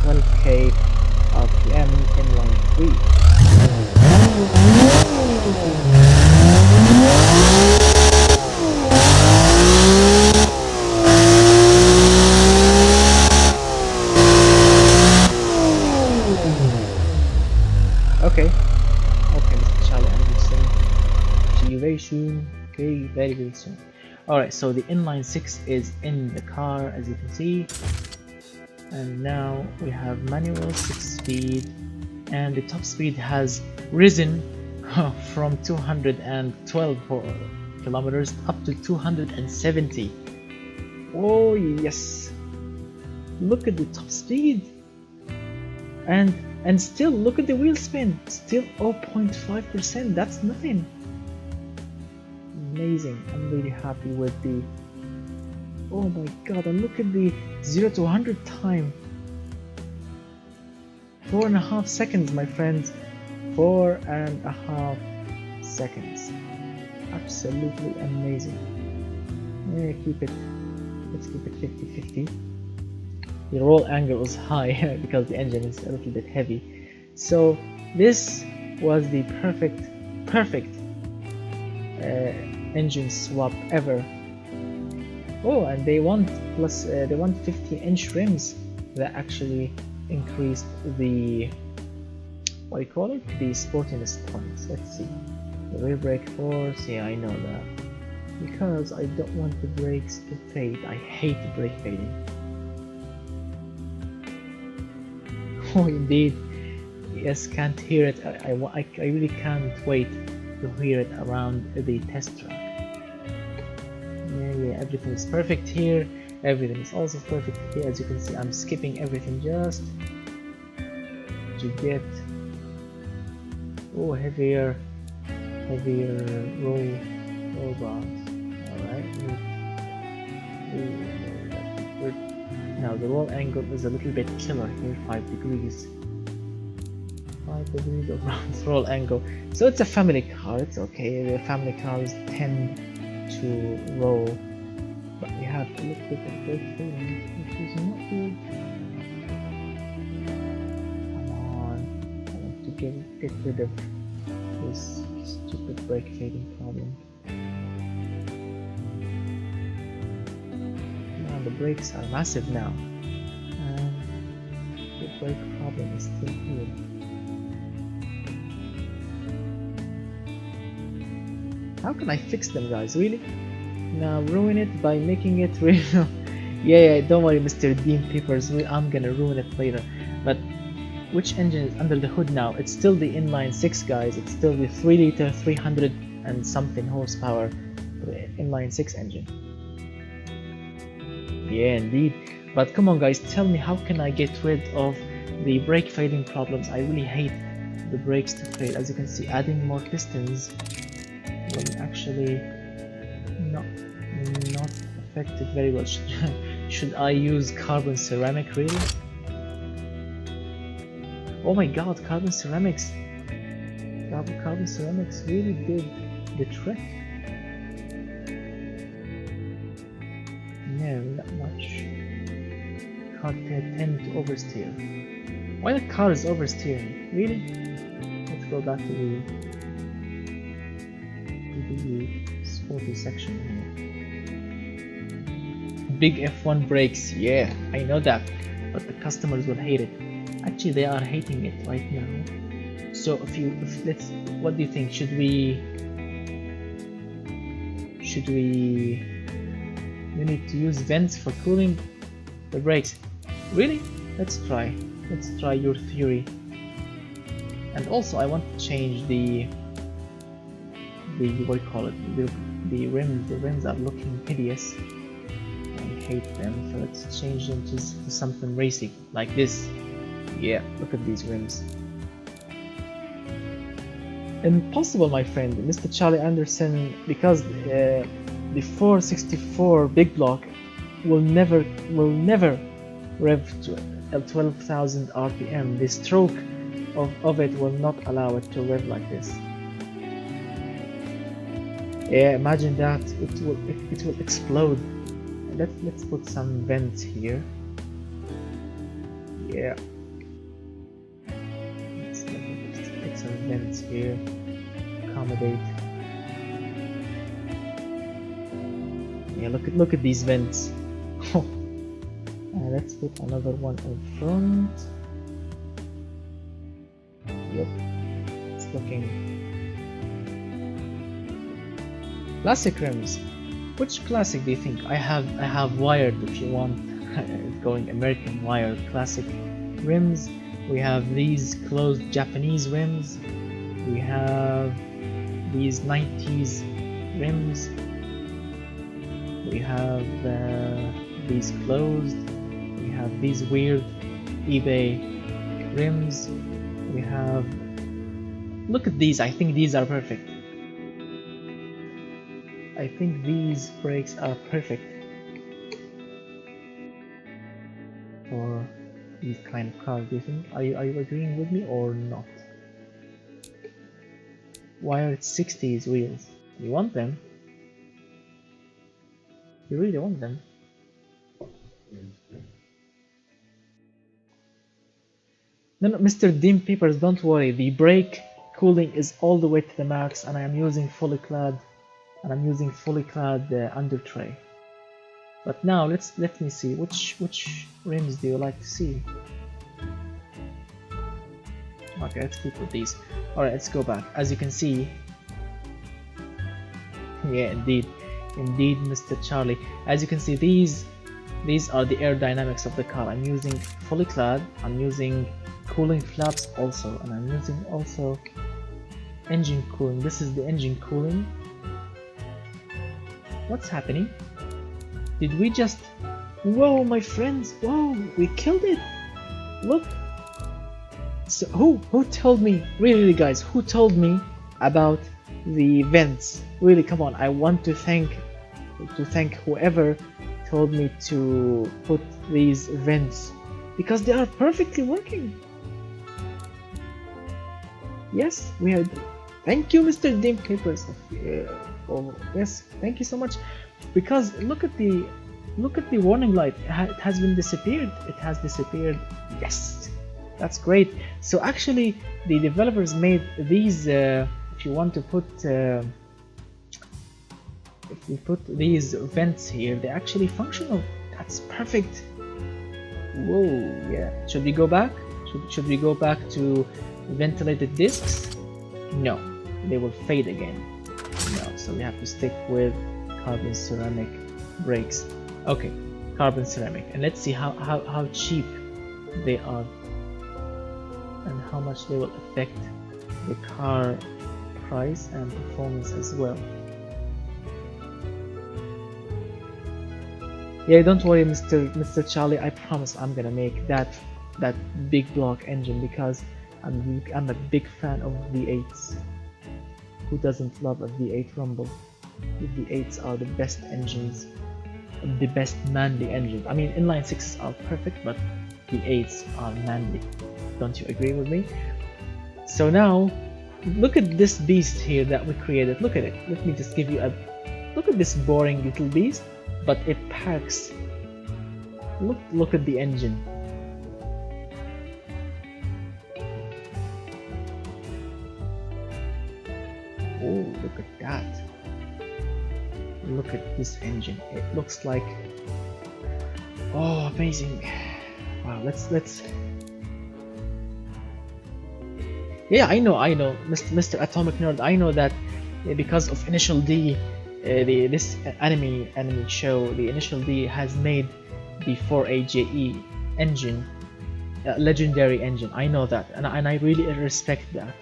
20k RPM inline 3. soon. Okay, very very soon. Alright, so the inline 6 is in the car, as you can see, and now we have manual 6 speed, and the top speed has risen from 212 kilometers up to 270. Oh yes, look at the top speed, and still look at the wheel spin, still 0.5%. That's nothing. Amazing. I'm really happy with the, oh my god, and look at the 0 to 100 time, 4.5 seconds, my friends. 4.5 seconds. Absolutely amazing. Yeah, let's keep it 50-50. The roll angle is high because the engine is a little bit heavy. So this was the perfect engine swap ever. Oh, and they want 50-inch rims that actually increased the, what do you call it, the sportiness points. Let's see, the rear brake force. Yeah, I know that, because I don't want the brakes to fade. I hate brake fading. Oh indeed, yes, can't hear it. I really can't wait to hear it around the test track. Yeah, everything is perfect here. Everything is also perfect here. As you can see, I'm skipping everything just to get heavier roll bars. Alright, now the roll angle is a little bit killer here, 5 degrees. 5 degrees of roll angle. So it's a family car, it's okay. The family cars tend to roll, but we have to look at the brake fading, which is not good. Come on, I want to get rid of this stupid brake fading problem. Now the brakes are massive now, and the brake problem is still here. How can I fix them, guys? Really? Now ruin it by making it real. yeah, don't worry, Mr. Dean Peppers, I'm gonna ruin it later. But which engine is under the hood now? It's still the inline 6, guys. It's still the 3 liter 300 and something horsepower inline 6 engine. Yeah, indeed. But come on, guys, tell me, how can I get rid of the brake fading problems? I really hate the brakes to fade. As you can see, adding more pistons will actually not affect it very well. Should I use carbon ceramic, really? Oh my god, carbon ceramics really did the trick. No, not much. Car tend to oversteer. Why the car is oversteering? Really? Let's go back to the sporty section here. Big F1 brakes, yeah, I know that, but the customers will hate it. Actually, they are hating it right now. So what do you think? Should we need to use vents for cooling the brakes? Really? Let's try your theory. And also, I want to change the what do you call it? The rims. The rims are looking hideous. I hate them. So let's change them to something racy, like this. Yeah, look at these rims. Impossible, my friend, Mr. Charlie Anderson, because the 464 big block will never rev to 12,000 RPM. The stroke of it will not allow it to rev like this. Yeah, imagine that. It will explode. Let's put some vents here. Yeah. Let's put some vents here. Accommodate. Yeah, look at these vents. Let's put another one in front. Yep, it's looking Classic rims. Which classic do you think? I have wired if you want. Going American wired classic rims. We have these closed Japanese rims. We have these 90s rims. We have these closed. We have these weird eBay rims. We have, look at these. I think these are perfect. I think these brakes are perfect for these kind of cars. Do you think? Are you agreeing with me or not? Wired 60s wheels. You want them? You really want them? No, Mr. Dim Peepers, don't worry. The brake cooling is all the way to the max, and I am using fully clad. Under tray. But now let me see which rims do you like to see. Okay, let's keep with these. Alright, let's go back. As you can see, yeah, indeed, Mr. Charlie. As you can see, these are the aerodynamics of the car. I'm using fully clad. I'm using cooling flaps also, and I'm using also engine cooling. This is the engine cooling. What's happening? Did we just... Whoa, my friends! Whoa, we killed it! Look! So who told me? Really, guys, who told me about the vents? Really, come on! I want to thank whoever told me to put these vents, because they are perfectly working. Yes, we had. Thank you, Mr. Dim Papers. Oh, yes, thank you so much. Because look at the warning light. It has been disappeared. It has disappeared. Yes, that's great. So actually, the developers made these. If you want to put, if you put these vents here, they're actually functional. That's perfect. Whoa, yeah. Should we go back? Should we go back to ventilated discs? No, they will fade again. No, so we have to stick with carbon ceramic brakes. Okay, carbon ceramic, and let's see how cheap they are and how much they will affect the car price and performance as well. Yeah, don't worry, Mr. Charlie. I promise I'm gonna make that big block engine, because I'm a big fan of V8s. Who doesn't love a V8 Rumble? The V8s are the best engines, the best manly engines. I mean, inline 6s are perfect, but V8s are manly. Don't you agree with me? So now, look at this beast here that we created. Look at it. Let me just give you a look at this boring little beast, but it packs. Look at the engine. Oh, look at that. Look at this engine. It looks like, oh, amazing. Wow, let's yeah, I know, Mr. Atomic Nerd. I know that because of Initial D, this anime show, the Initial D has made the 4AJE engine, legendary engine. I know that, and I really respect that.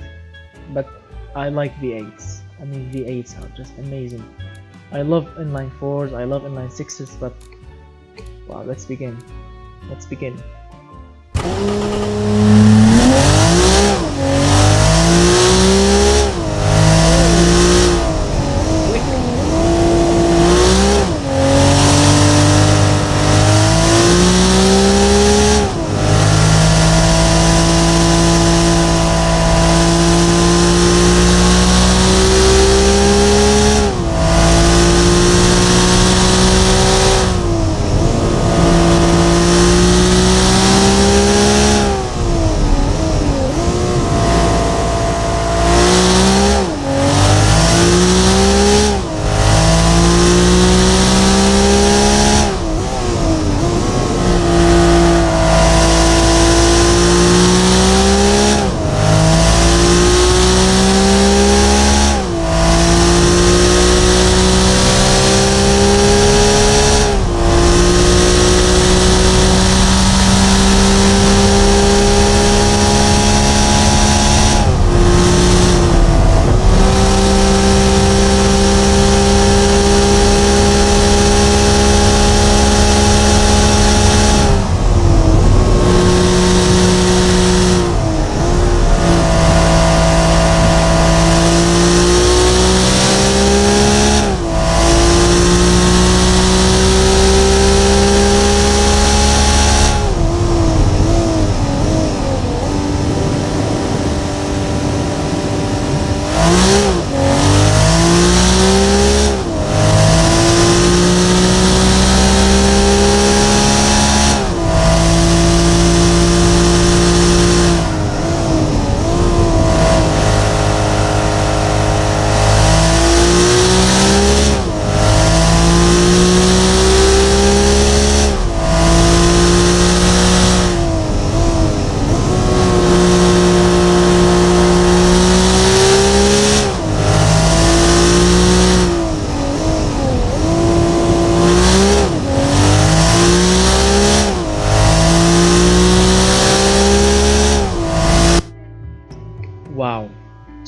But I like V8s. I mean, V8s are just amazing. I love inline 4s, I love inline 6s, but wow, let's begin. Let's begin.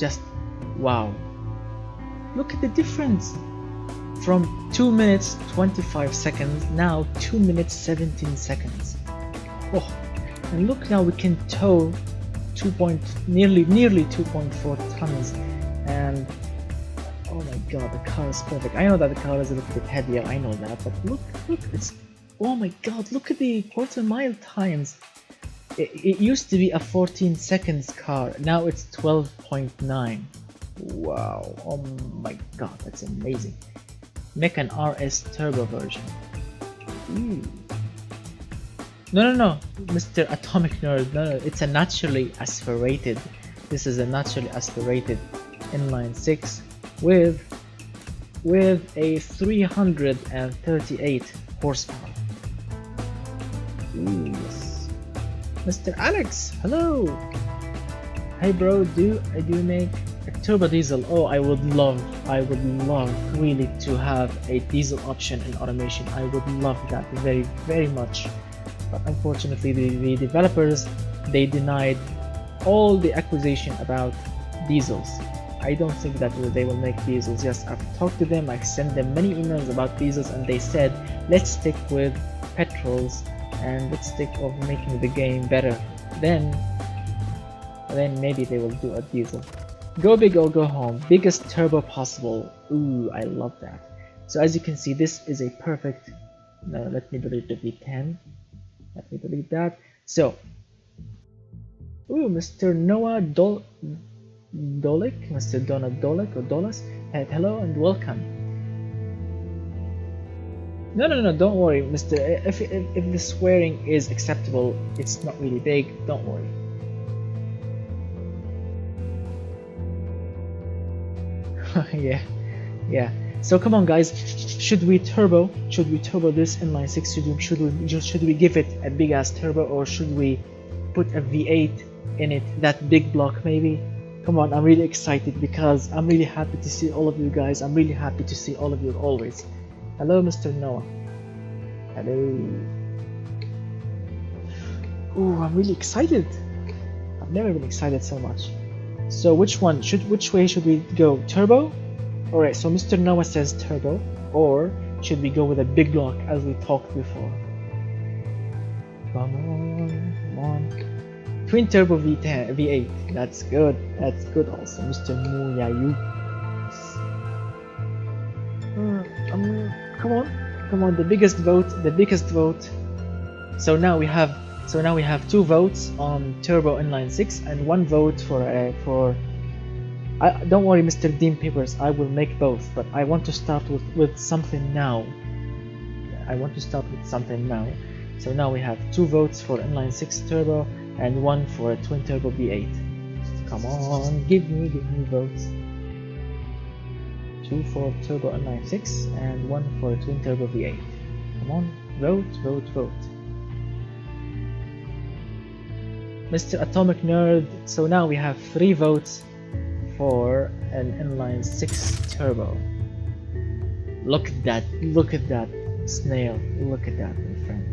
just wow. Look at the difference from 2 minutes 25 seconds, now 2 minutes 17 seconds. Oh, and look, now we can tow nearly 2.4 tons, and oh my god, the car is perfect. I know that the car is a little bit heavier, I know that, but look, it's, oh my god, look at the quarter mile times. It used to be a 14 seconds car, now it's 12.9. Wow, oh my god, that's amazing. Make an RS turbo version. Ooh. No, Mr. Atomic Nerd, no, it's a naturally aspirated. This is a naturally aspirated inline 6 with a 338 horsepower. Ooh, yes. Mr. Alex, hello. Hey bro, do you make a turbo diesel? Oh, I would love really to have a diesel option in automation. I would love that very, very much. But unfortunately, the developers, they denied all the accusation about diesels. I don't think that they will make diesels. Yes, I've talked to them, I sent them many emails about diesels, and they said, let's stick with petrols and let's stick of making the game better. Then maybe they will do a diesel. Go big or go home. Biggest turbo possible. Ooh, I love that. So as you can see, this is a perfect. No, let me delete the V10. Let me delete that. So, ooh, Mr. Noah Dolik, Mr. Donna Dolik or Dolas, hello and welcome. No, don't worry, Mr. If the swearing is acceptable, it's not really big. Don't worry. yeah. So come on, guys. Should we turbo this inline 6? Should we give it a big ass turbo, or should we put a V8 in it? That big block maybe. Come on, I'm really excited because I'm really happy to see all of you guys. I'm really happy to see all of you always. Hello, Mr. Noah. Hello. Ooh, I'm really excited. I've never been excited so much. So which way should we go? Turbo? Alright, so Mr. Noah says turbo, or should we go with a big block as we talked before? Come on. Twin turbo V8, that's good also, Mr. Muyayu. Come on, the biggest vote. So now we have 2 votes on turbo inline 6 and 1 vote for don't worry, Mr. Dean Papers, I will make both, but I want to start with something now. So now we have 2 votes for inline 6 turbo and 1 for a twin turbo V8. Come on, give me votes. 2 for turbo inline 6 and 1 for a twin turbo V8. Come on, vote. Mr. Atomic Nerd, so now we have 3 votes for an inline 6 turbo. Look at that snail, look at that, my friend.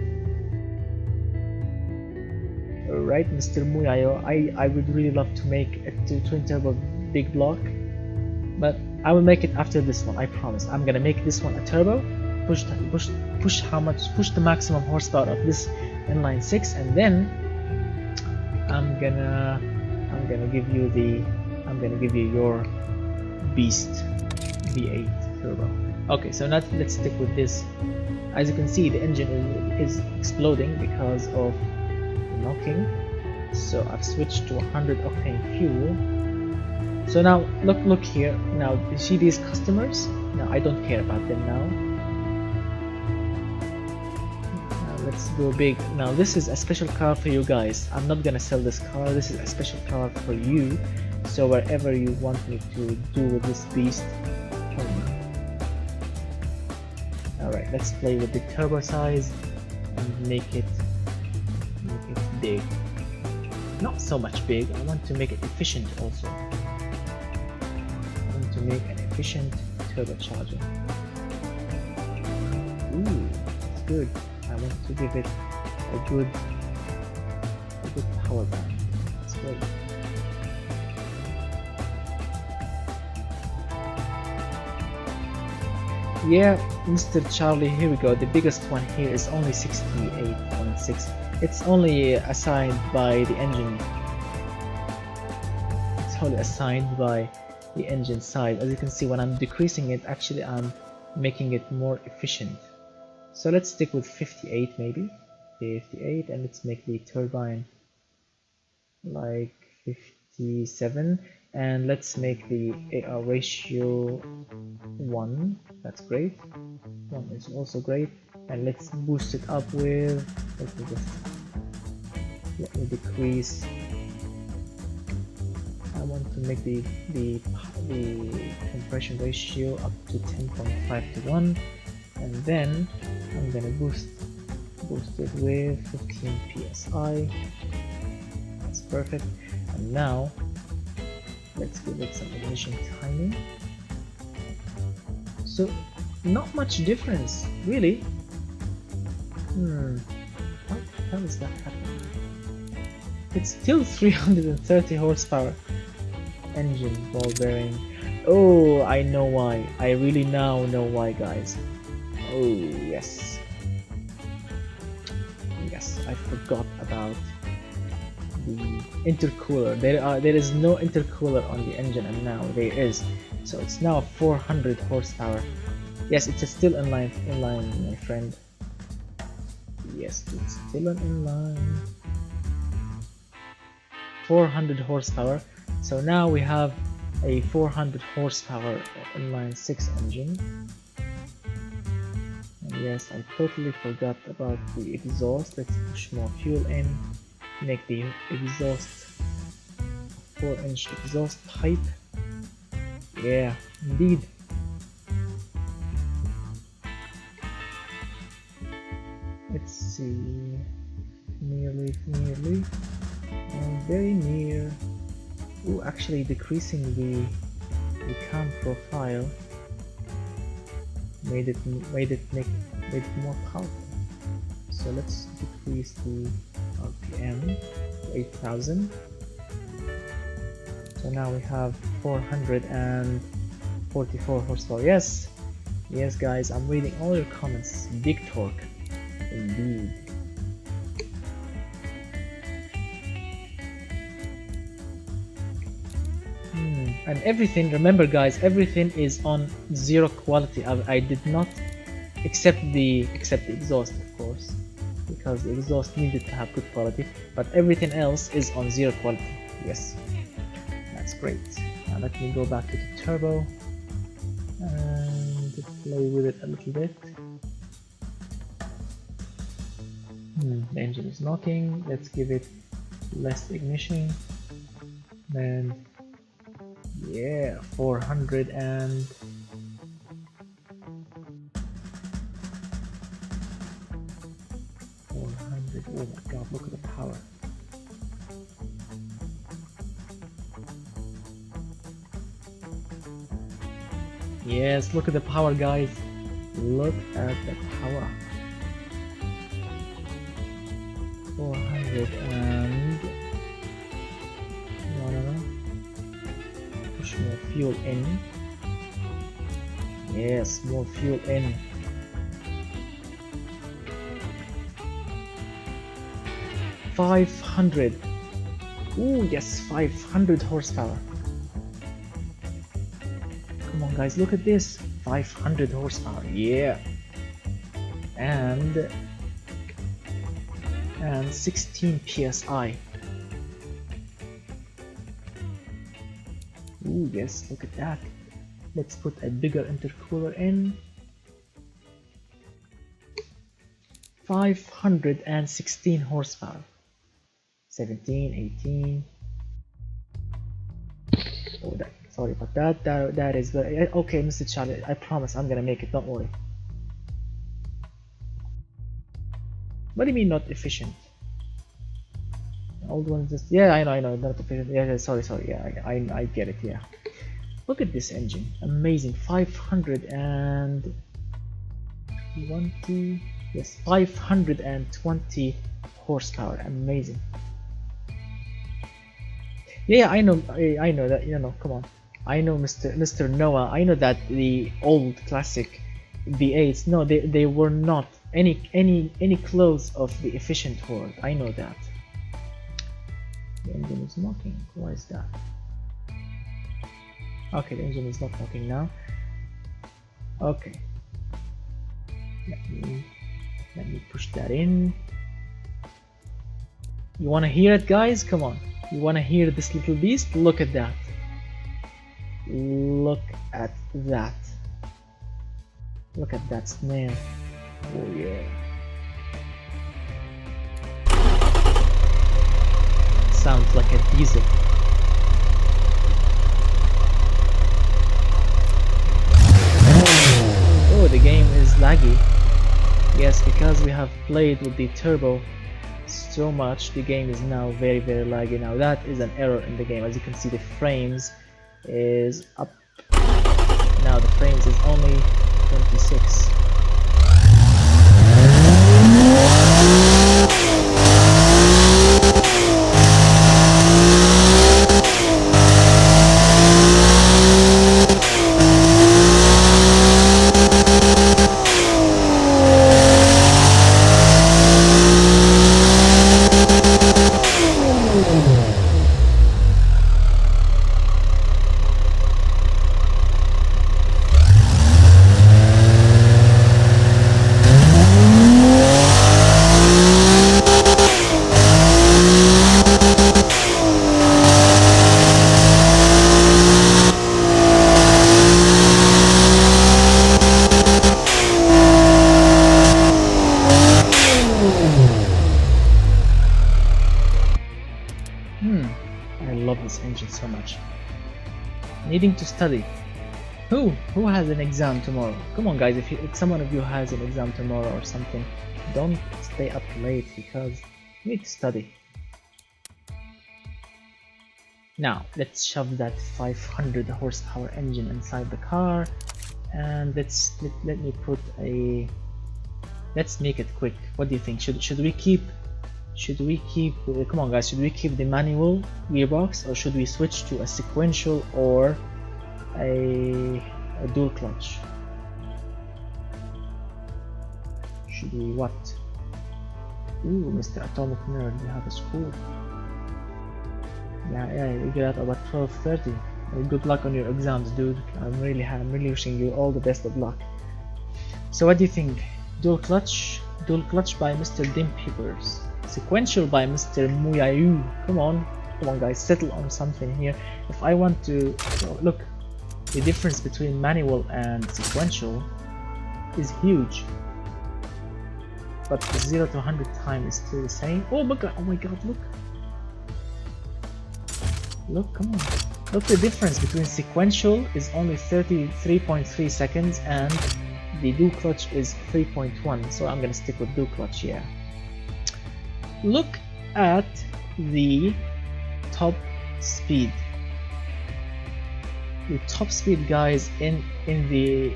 Alright, Mr. Muyayo, I would really love to make a twin turbo big block, but I will make it after this one, I promise. I'm gonna make this one a turbo, push the maximum horsepower of this inline 6, and then I'm gonna give you your beast V8 turbo. Okay, so now let's stick with this. As you can see, the engine is exploding because of the knocking. So I've switched to 100 octane fuel. So now look here. Now you see these customers? Now I don't care about them now. Let's go big. Now this is a special car for you guys. I'm not gonna sell this car. This is a special car for you. So wherever you want me to do with this beast, tell me. Alright, let's play with the turbo size and make it big. Not so much big. I want to make it efficient also. I want to make an efficient turbocharger. Ooh, that's good. I want to give it a good power band. That's great. Yeah, Mr. Charlie, here we go. The biggest one here is only 68.6. It's only assigned by the engine. It's only assigned by the engine side. As you can see, when I'm decreasing it, actually I'm making it more efficient. So let's stick with 58 maybe. 58, and let's make the turbine like 57, and let's make the ratio 1. That's great. 1 is also great, and let's boost it up with, let me decrease. I want to make the compression ratio up to 10.5 to 1, and then I'm gonna boost it with 15 psi. That's perfect. And now let's give it some ignition timing. So not much difference really. How is that happening? It's still 330 horsepower engine, ball bearing. Oh, I know why. I really now know why, guys. Oh yes, I forgot about the intercooler. There is no intercooler on the engine, and now there is. So it's now 400 horsepower. Yes, it's still inline, my friend. Yes, it's still an inline. 400 horsepower. So now we have a 400 horsepower inline 6 engine. And yes, I totally forgot about the exhaust. Let's push more fuel in, make the exhaust 4-inch exhaust pipe. Yeah, indeed. Let's see, nearly, and very near. Oh, actually decreasing the cam profile made it more powerful. So let's decrease the RPM to 8,000. So now we have 444 horsepower. Yes, guys, I'm reading all your comments. Big torque, indeed. And everything, remember guys, everything is on 0 quality. I did not except the exhaust, of course, because the exhaust needed to have good quality, but everything else is on 0 quality. Yes, that's great. Now let me go back to the turbo and play with it a little bit. The engine is knocking. Let's give it less ignition, and yeah, 400 and 400. Oh my god, look at the power. Yes, look at the power, guys. Look at the power. 400 and push more fuel in. Yes, more fuel in. $500. Oh yes, 500 horsepower. Come on guys, look at this. 500 horsepower. Yeah. And 16 psi. Ooh, yes, look at that. Let's put a bigger intercooler in. 516 horsepower. 17, 18. Oh, sorry about that. That is very okay, Mr. Charlie. I promise I'm gonna make it. Don't worry. What do you mean not efficient? The old one just, yeah, I know, not efficient. Yeah, sorry, yeah, I get it. Yeah, look at this engine, amazing. 520, yes, 520 horsepower, amazing. Yeah, I know that, come on. I know, Mr. Noah. I know that the old classic V8s. No, they were not any close of the efficient Horde. I know that. The engine is knocking. Why is that? Okay, the engine is not knocking now. Okay. Let me push that in. You wanna hear it, guys? Come on. You wanna hear this little beast? Look at that. Look at that. Look at that snail. Oh yeah. Sounds like a diesel. Oh, the game is laggy. Yes, because we have played with the turbo so much, the game is now very laggy. Now that is an error in the game. As you can see, the frames is up. Now the frames is only 26. I love this engine so much. Needing to study. Who has an exam tomorrow? Come on, guys, if someone of you has an exam tomorrow or something, don't stay up late because you need to study. Now let's shove that 500 horsepower engine inside the car, and let me put a. Let's make it quick. What do you think? Should we keep? Come on, guys. Should we keep the manual gearbox, or should we switch to a sequential or a dual clutch? Should we what? Ooh, Mr. Atomic Nerd, you have a school. Yeah, you get out about 12:30. Good luck on your exams, dude. I'm really wishing you all the best of luck. So what do you think? Dual clutch by Mr. Dim Peepers. Sequential by Mr. Muyayu. Come on guys, settle on something here. If I want to look, the difference between manual and sequential is huge, but the 0 to 100 time is still the same. Oh my god, look, come on, look, the difference between sequential is only 33.3 seconds and the dual clutch is 3.1, so I'm gonna stick with dual clutch. Yeah, look at the top speed. The top speed, guys, in the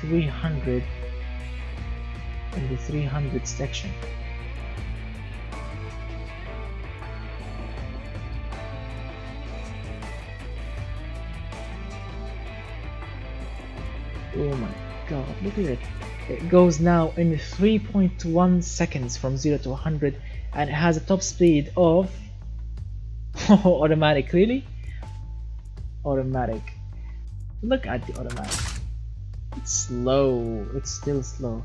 300 section. Oh my god, look at it. It goes now in 3.1 seconds from 0 to 100, and it has a top speed of automatic. Really? Automatic. Look at the automatic. It's slow. It's still slow.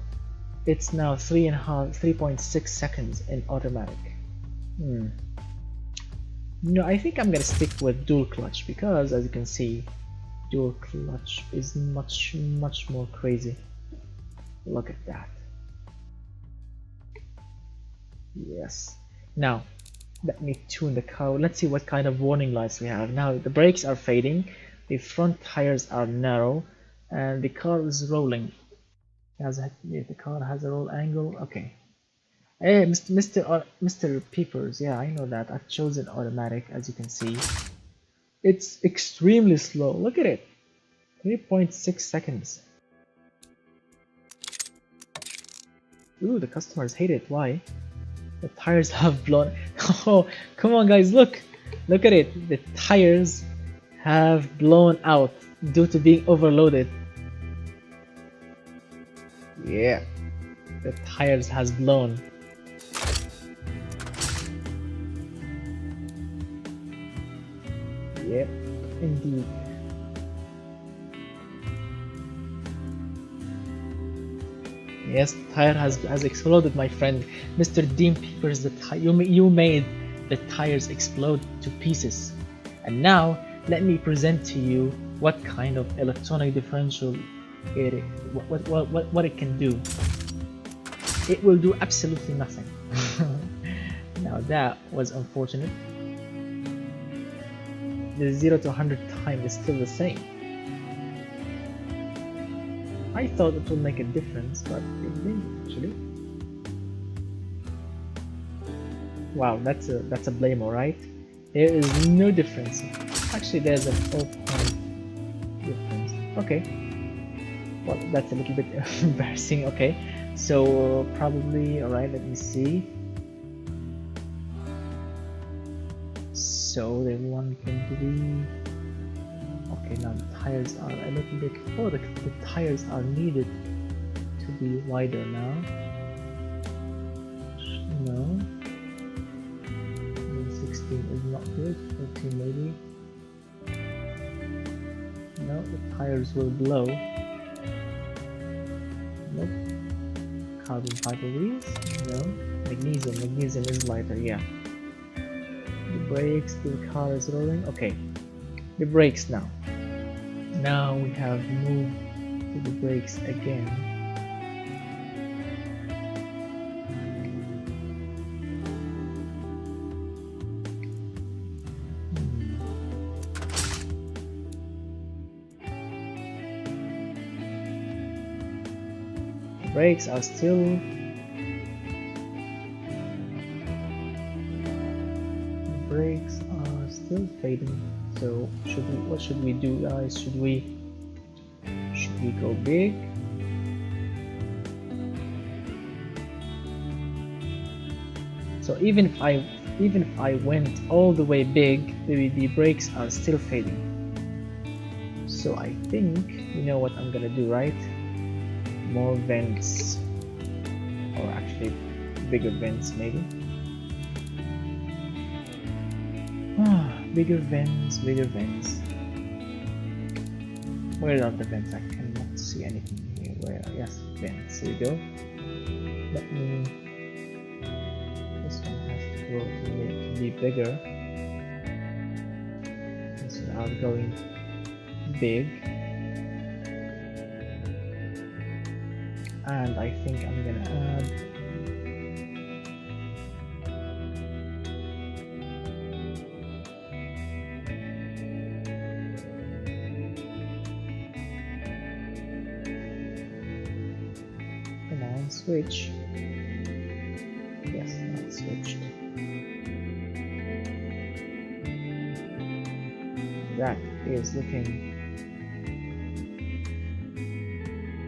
It's now 3.6 seconds in automatic. No, I think I'm gonna stick with dual clutch because, as you can see, dual clutch is much more crazy. Look at that. Yes. Now let me tune the car. Let's see what kind of warning lights we have. Now the brakes are fading, the front tires are narrow, and the car is rolling. The car has a roll angle. Okay. Hey, Mr. Peepers. Yeah, I know that. I've chosen automatic, as you can see. It's extremely slow. Look at it. 3.6 seconds. Ooh, the customers hate it. Why? The tires have blown. Oh, come on, guys, look at it. The tires have blown out due to being overloaded. Yeah, the tires has blown. Yep, indeed. Yes, the tire has exploded, my friend. Mr. Dean Peepers, you made the tires explode to pieces. And now, let me present to you what kind of electronic differential what it can do. It will do absolutely nothing. Now that was unfortunate. The 0 to 100 time is still the same. I thought it would make a difference, but it didn't actually. Wow, that's a blame, alright? There is no difference. Actually, there's an 0.0 difference. Okay. Well, that's a little bit embarrassing. Okay, so probably, alright, let me see. So there's 1.3. Okay, now the tires are a little bit. Oh, the tires are needed to be wider now. No. 16 is not good. 14 maybe. No, the tires will blow. Nope. Carbon fiber wheels? No. Magnesium is lighter, yeah. The brakes, the car is rolling. Okay. The brakes now. Now we have moved to the brakes again. The brakes are still fading. So what should we do, guys? Should we go big? So even if I went all the way big, the brakes are still fading. So I think you know what I'm gonna do, right? More vents, or actually bigger vents maybe. Bigger vents. Where are the vents? I cannot see anything here. Where? Yes, vents. Here we go. Let me. This one has to go to be bigger. So I'm going big, and I think I'm gonna add. Switch. Yes, not switched. That is looking.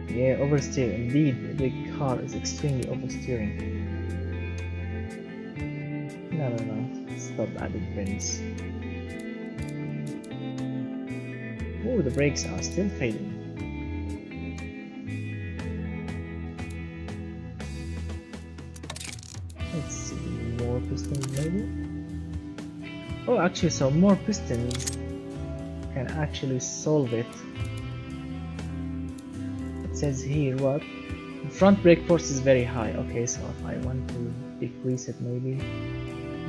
Yeah, oversteer. Indeed, the car is extremely oversteering. No. Stop adding pins. Oh, the brakes are still fading. Let's see, more pistons maybe? Oh, actually, so more pistons can actually solve it. It says here what? The front brake force is very high. Okay, so if I want to decrease it maybe,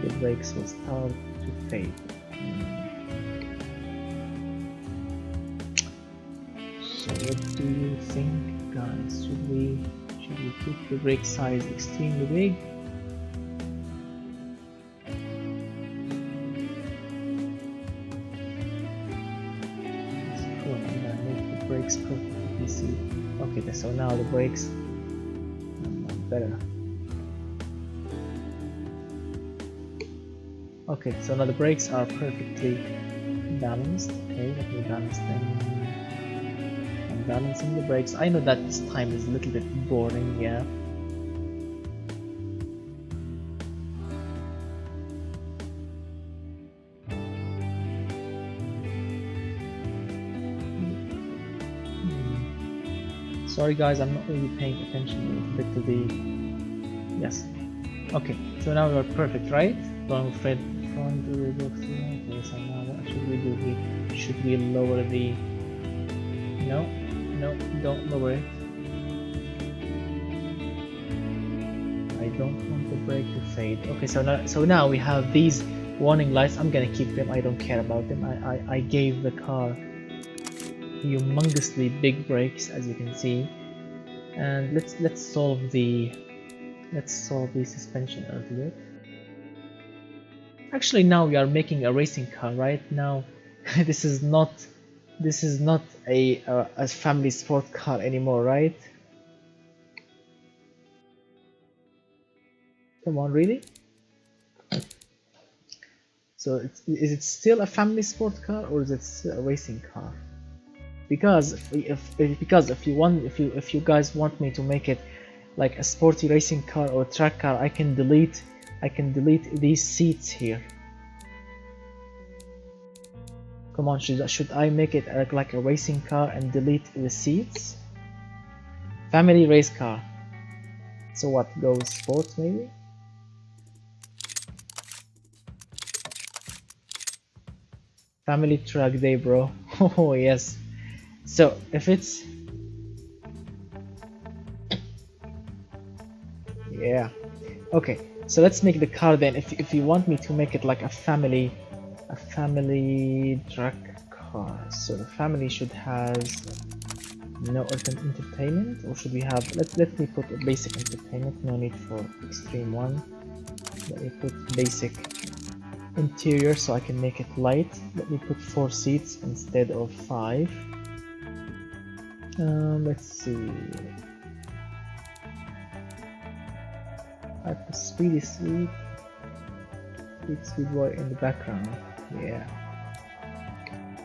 the brakes will start to fade. So what do you think, guys? Should we put the brake size extremely big? Brakes perfectly see. Okay, so now the brakes are better. Okay, so now the brakes are perfectly balanced. Okay, let me balance them. I'm balancing the brakes. I know that this time is a little bit boring, yeah. Sorry guys, I'm not really paying attention a little bit to the... Yes. Okay, so now we're perfect, right? Long thread front, okay, so now what should we do here? Should we lower the... No, don't lower it. I don't want the brake to fade. Okay, so now we have these warning lights. I'm gonna keep them. I don't care about them. I gave the car humongously big brakes, as you can see. And let's solve the suspension a little bit. Actually, now we are making a racing car, right? Now this is not a family sport car anymore, right? Come on, really? So is it still a family sport car, or is it still a racing car? Because if you guys want me to make it like a sporty racing car or track car, I can delete these seats here. Come on, should I make it like a racing car and delete the seats? Family race car. So what goes sports maybe? Family track day, bro. Oh yes. So if it's, yeah, okay, so let's make the car then. If you want me to make it like a family track car, so the family should has no entertainment, or should we have, let me put a basic entertainment, no need for extreme one. Let me put basic interior so I can make it light. Let me put 4 seats instead of 5. Let's see. I put speedy speed boy in the background. Yeah,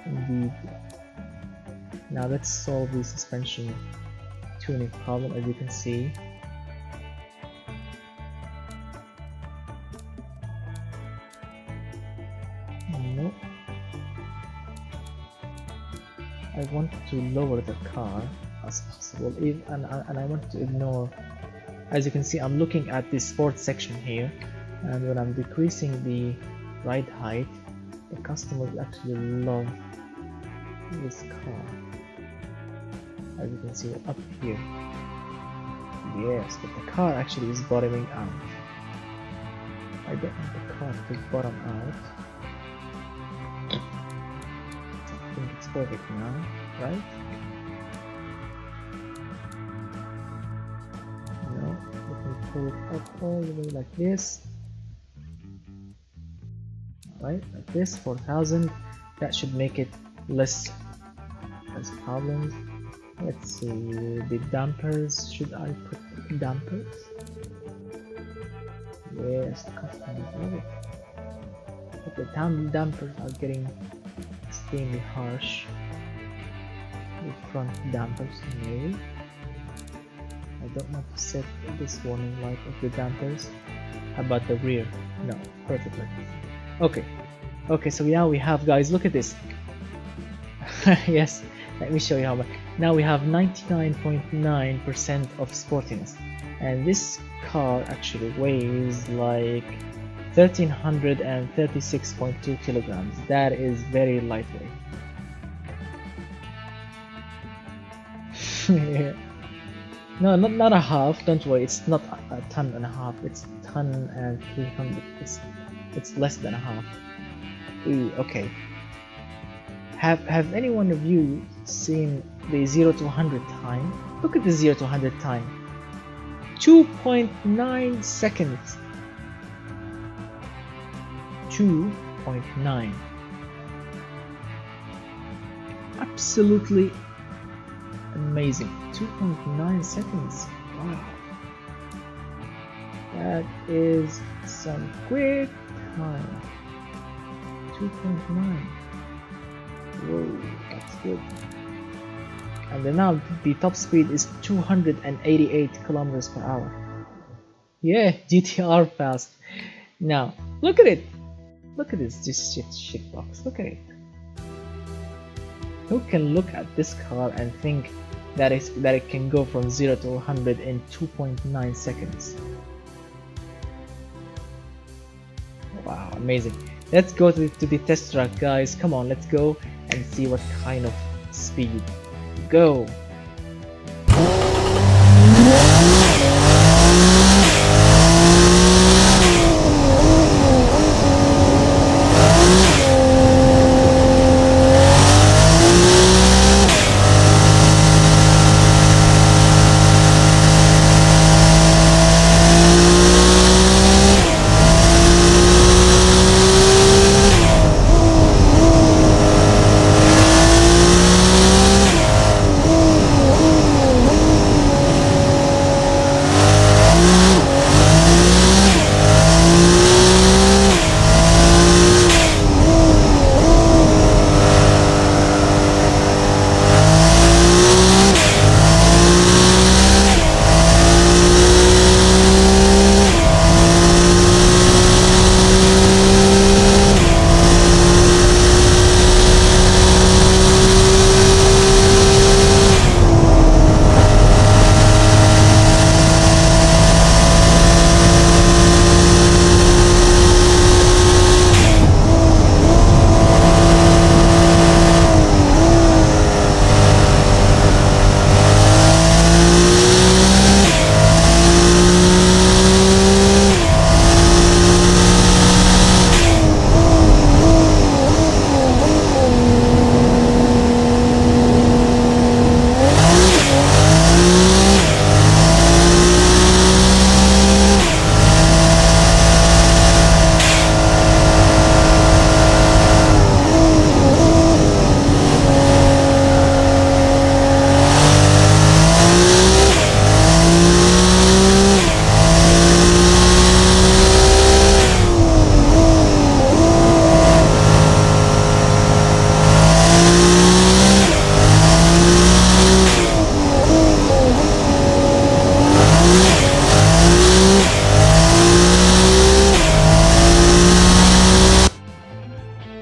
indeed. Now let's solve the suspension tuning problem, as you can see. Nope. I want to lower the car as possible, and I want to ignore, as you can see, I'm looking at the sports section here, and when I'm decreasing the ride height, the customers actually love this car. As you can see up here, yes, but the car actually is bottoming out. I don't want the car to bottom out. I think it's perfect now, right? No, let me pull it up all the way like this. Alright, like this, 4000. That should make it less problems. Let's see, the dampers. Should I put dampers? Yes, the customers love it. But the dampers are getting extremely harsh. The front dampers, maybe. I don't want to set this warning light of the dampers. How about the rear? No, perfect like this. Okay, okay, so now we have, guys, look at this. Yes, let me show you how much. Now we have 99.9% of sportiness, and this car actually weighs like 1336.2 kilograms. That is very lightweight. No, not a half. Don't worry, it's not a ton and a half. It's ton and 300. It's less than a half. Ooh, okay. Have any one of you seen the 0 to 100 time? Look at the 0 to 100 time. 2.9 seconds. 2.9. Absolutely amazing. 2.9 seconds. Wow. That is some quick time. 2.9. Whoa, that's good. And then now the top speed is 288 kilometers per hour. Yeah, GTR fast. Now look at it. Look at this shit box. Look at it. Who can look at this car and think that it can go from 0 to 100 in 2.9 seconds. Wow, amazing. Let's go to the test track, guys. Come on, let's go and see what kind of speed. Go!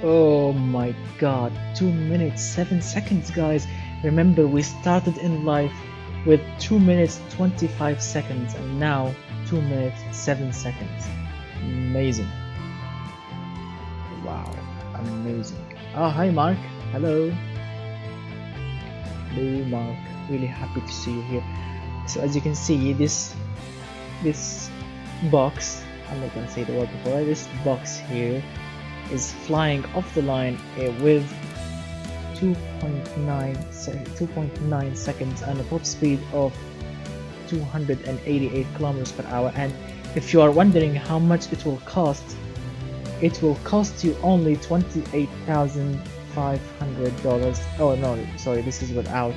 Oh my god, 2 minutes 7 seconds, guys. Remember, we started in life with 2 minutes 25 seconds and now 2 minutes 7 seconds. Amazing. Wow, amazing. Oh, hi Mark. Hello. Hello Mark. Really happy to see you here. So as you can see, this box, I'm not gonna say the word before, this box here is flying off the line with 2.9 seconds and a top speed of 288 kilometers per hour. And if you are wondering how much it will cost you only $28,500. Oh no, sorry, this is without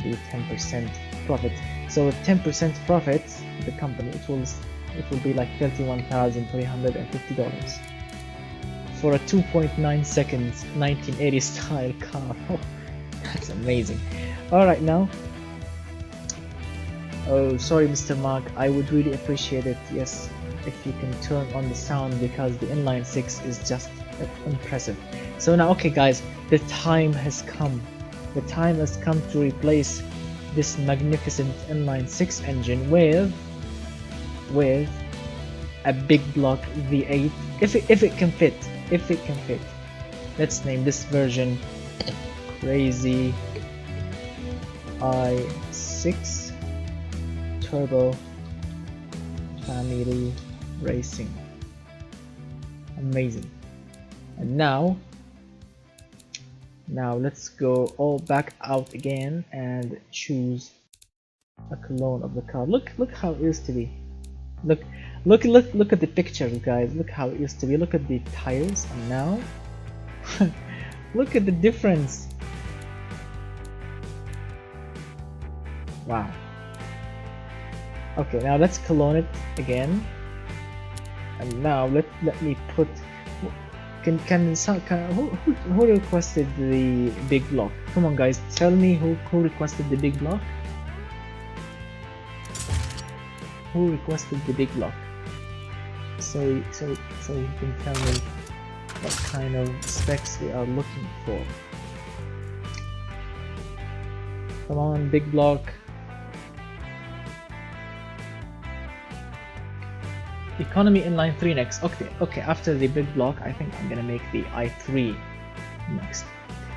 the 10% profit. So with 10% profit, the company, it will be like $31,350 for a 2.9 seconds 1980 style car. Oh, that's amazing. Alright, now, oh sorry Mr. Mark, I would really appreciate it, yes, if you can turn on the sound, because the inline 6 is just impressive. So now, okay guys, the time has come. The time has come to replace this magnificent inline 6 engine with a big block V8, if it can fit. Let's name this version Crazy i6 Turbo Family Racing. Amazing. And now let's go all back out again and choose a clone of the car. Look how it used to be. Look at the picture, guys. Look how it used to be. Look at the tires, and now look at the difference. Wow. Okay, now let's clone it again. And now let me put. Who requested the big block? Come on, guys, tell me who requested the big block. Who requested the big block? So you can tell me what kind of specs we are looking for. Come on, big block. Economy inline 3 next. Okay, after the big block, I think I'm gonna make the i3 next.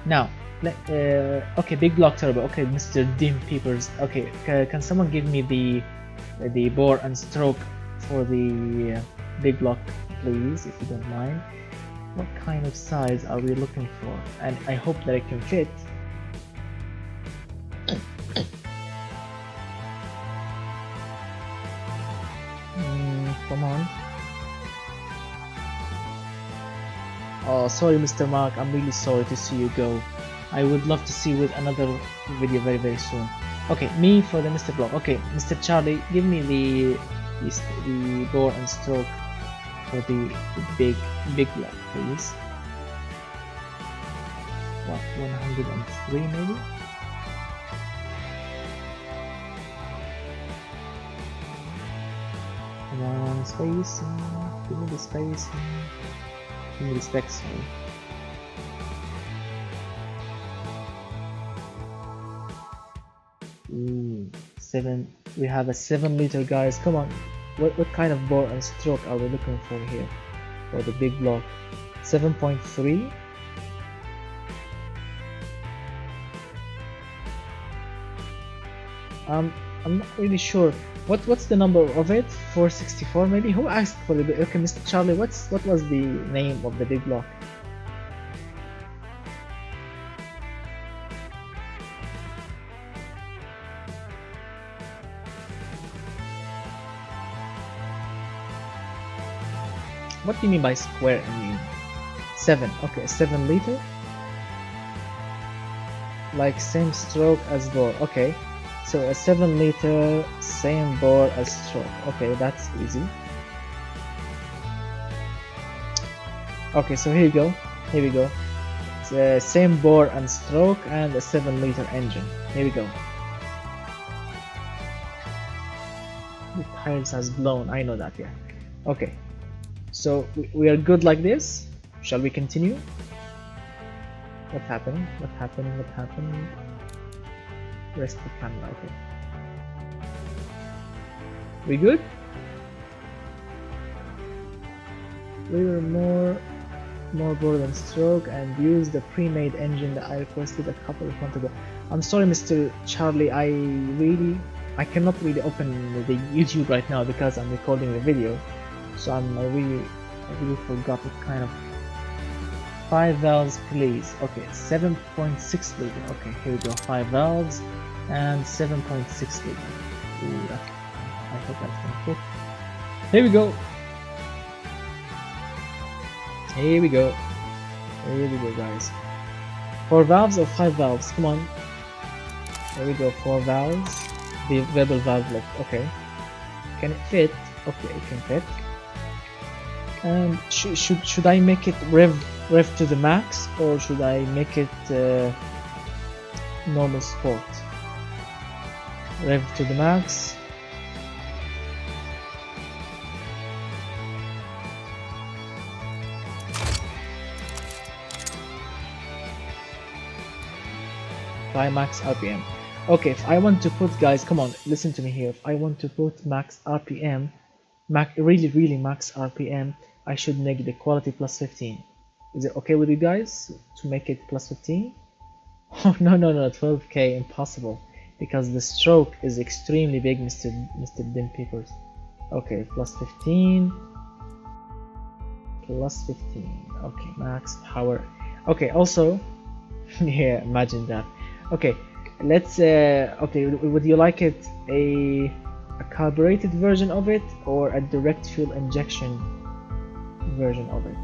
Now, okay, big block turbo. Okay, Mr. Dim Peepers. Okay, can someone give me the bore and stroke for the big block, please, if you don't mind? What kind of size are we looking for? And I hope that it can fit. Come on. Oh, sorry, Mr. Mark. I'm really sorry to see you go. I would love to see you with another video very, very soon. Okay, me for the Mr. Block. Okay, Mr. Charlie, give me the bore and stroke for the big block, please. What, 103 maybe? Come on, spacing. Give me the spacing. Give me the specs, sorry. Ooh, 7. We have a 7 liter, guys. Come on. What kind of bore and stroke are we looking for here for the big block? 7.3. I'm not really sure. What's the number of it? 464 maybe? Who asked for the big? Okay, Mr. Charlie, what was the name of the big block? What do you mean by square? I mean 7. Okay, 7 liter. Like same stroke as bore. Okay. So a 7 liter, same bore as stroke. Okay, that's easy. Okay, so here you go. Here we go. It's the same bore and stroke and a 7 liter engine. Here we go. The tires has blown. I know that, yeah. Okay. So we are good like this. Shall we continue? What happened? What happened? What happened? Rest the camera, okay. We good? We were more bore than stroke and use the pre-made engine that I requested a couple of months ago. I'm sorry, Mr. Charlie, I cannot really open the YouTube right now because I'm recording the video. So I really forgot what kind of 5 valves, please. Okay, 7.6 liter. Okay, here we go. 5 valves and 7.6 liter. Ooh, I hope that's gonna fit. Here we go. Here we go. Here we go, guys. 4 valves or 5 valves? Come on. There we go. 4 valves. The rebel valve left. Okay. Can it fit? Okay, it can fit. And should I make it rev to the max, or should I make it normal sport? Rev to the max. By max RPM. Okay, if I want to put, guys, come on, listen to me here. If I want to put max RPM, really max RPM, I should make the quality plus 15. Is it okay with you guys to make it plus 15? Oh no, 12k, impossible, because the stroke is extremely big, Mr. Dim Peepers. Okay, plus 15. Okay, max power. Okay, also yeah, imagine that. Okay, let's okay, would you like it a carbureted version of it or a direct fuel injection version of it?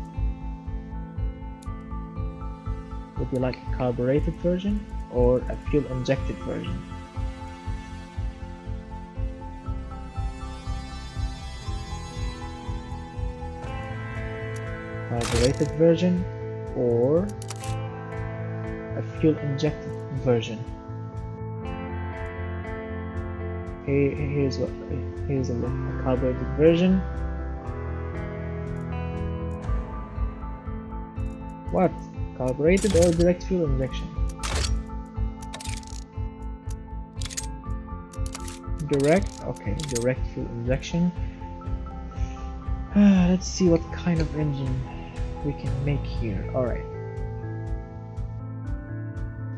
Would you like a carbureted version or a fuel injected version? Carbureted version or a fuel injected version? Here's a carbureted version. What? Carbureted or direct fuel injection? Direct, okay, direct fuel injection. Let's see what kind of engine we can make here. Alright.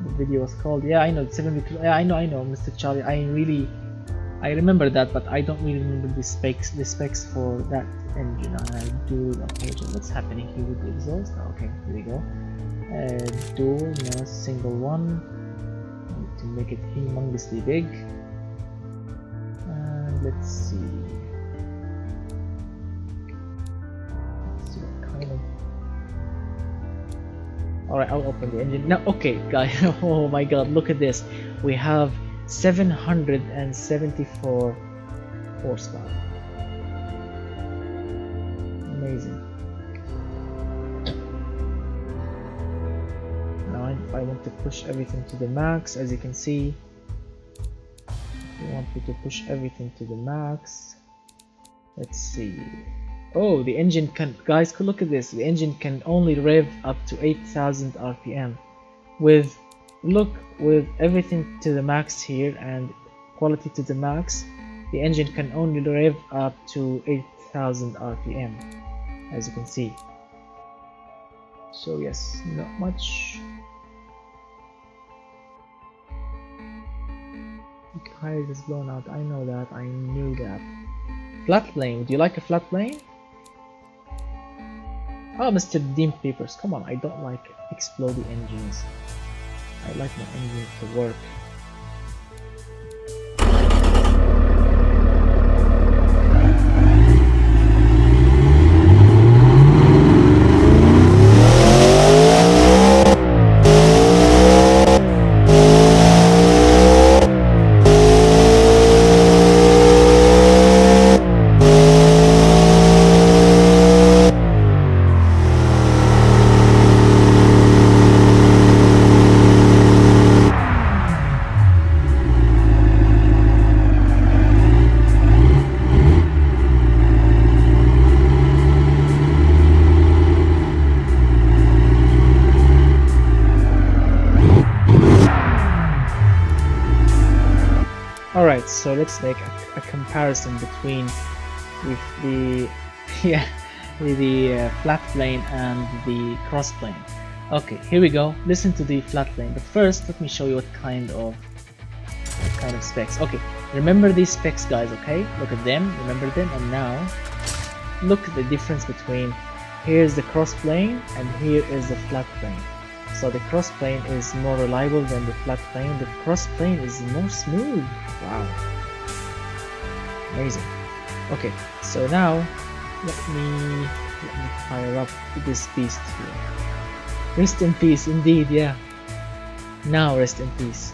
The video was called, yeah, I know, 72, yeah, I know, Mr. Charlie, I remember that, but I don't really remember the specs for that engine. I do apologize. What's happening here with the exhaust? Okay, here we go. Dual, no, single one. I need to make it humongously big. And let's see. What kind of. Alright, I'll open the engine now. Okay, guys. Oh my god, look at this. We have 774 horsepower. Amazing. Now if I want to push everything to the max, as you can see, if you want me to push everything to the max, let's see. Oh, the engine can, guys, look at this. The engine can only rev up to 8,000 RPM with, look, with everything to the max here and quality to the max. The engine can only rev up to 8,000 RPM, as you can see. So yes, not much. The tire is blown out. I know that. I knew that. Flat plane. Do you like a flat plane? Oh, Mr. Dean Papers. Come on. I don't like exploding engines. I like my engine to work. Alright, so let's make a comparison between with the flat plane and the cross plane. Okay, here we go. Listen to the flat plane, but first let me show you what kind of specs. Okay, remember these specs, guys. Okay, look at them, remember them, and now look at the difference between here's the cross plane and here is the flat plane. So the cross plane is more reliable than the flat plane. The cross plane is more smooth. Wow, amazing. Okay, so now let me fire up this beast here. Rest in peace, indeed. Yeah. Now rest in peace.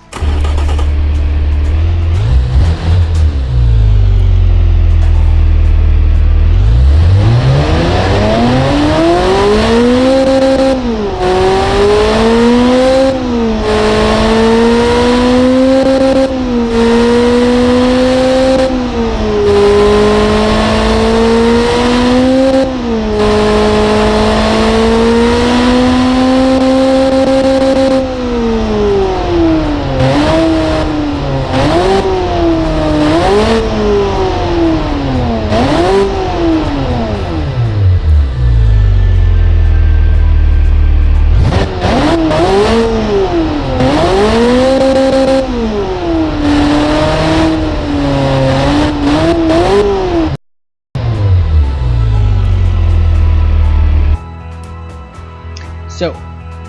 So,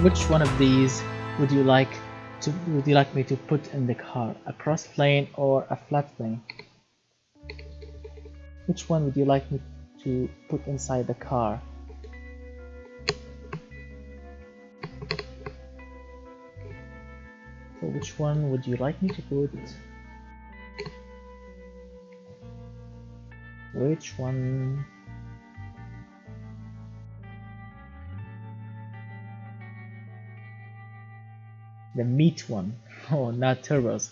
which one of these would you like me to put in the car? A cross plane or a flat plane? Which one would you like me to put inside the car? So which one would you like me to put? Which one? The meat one. Oh, not turbos.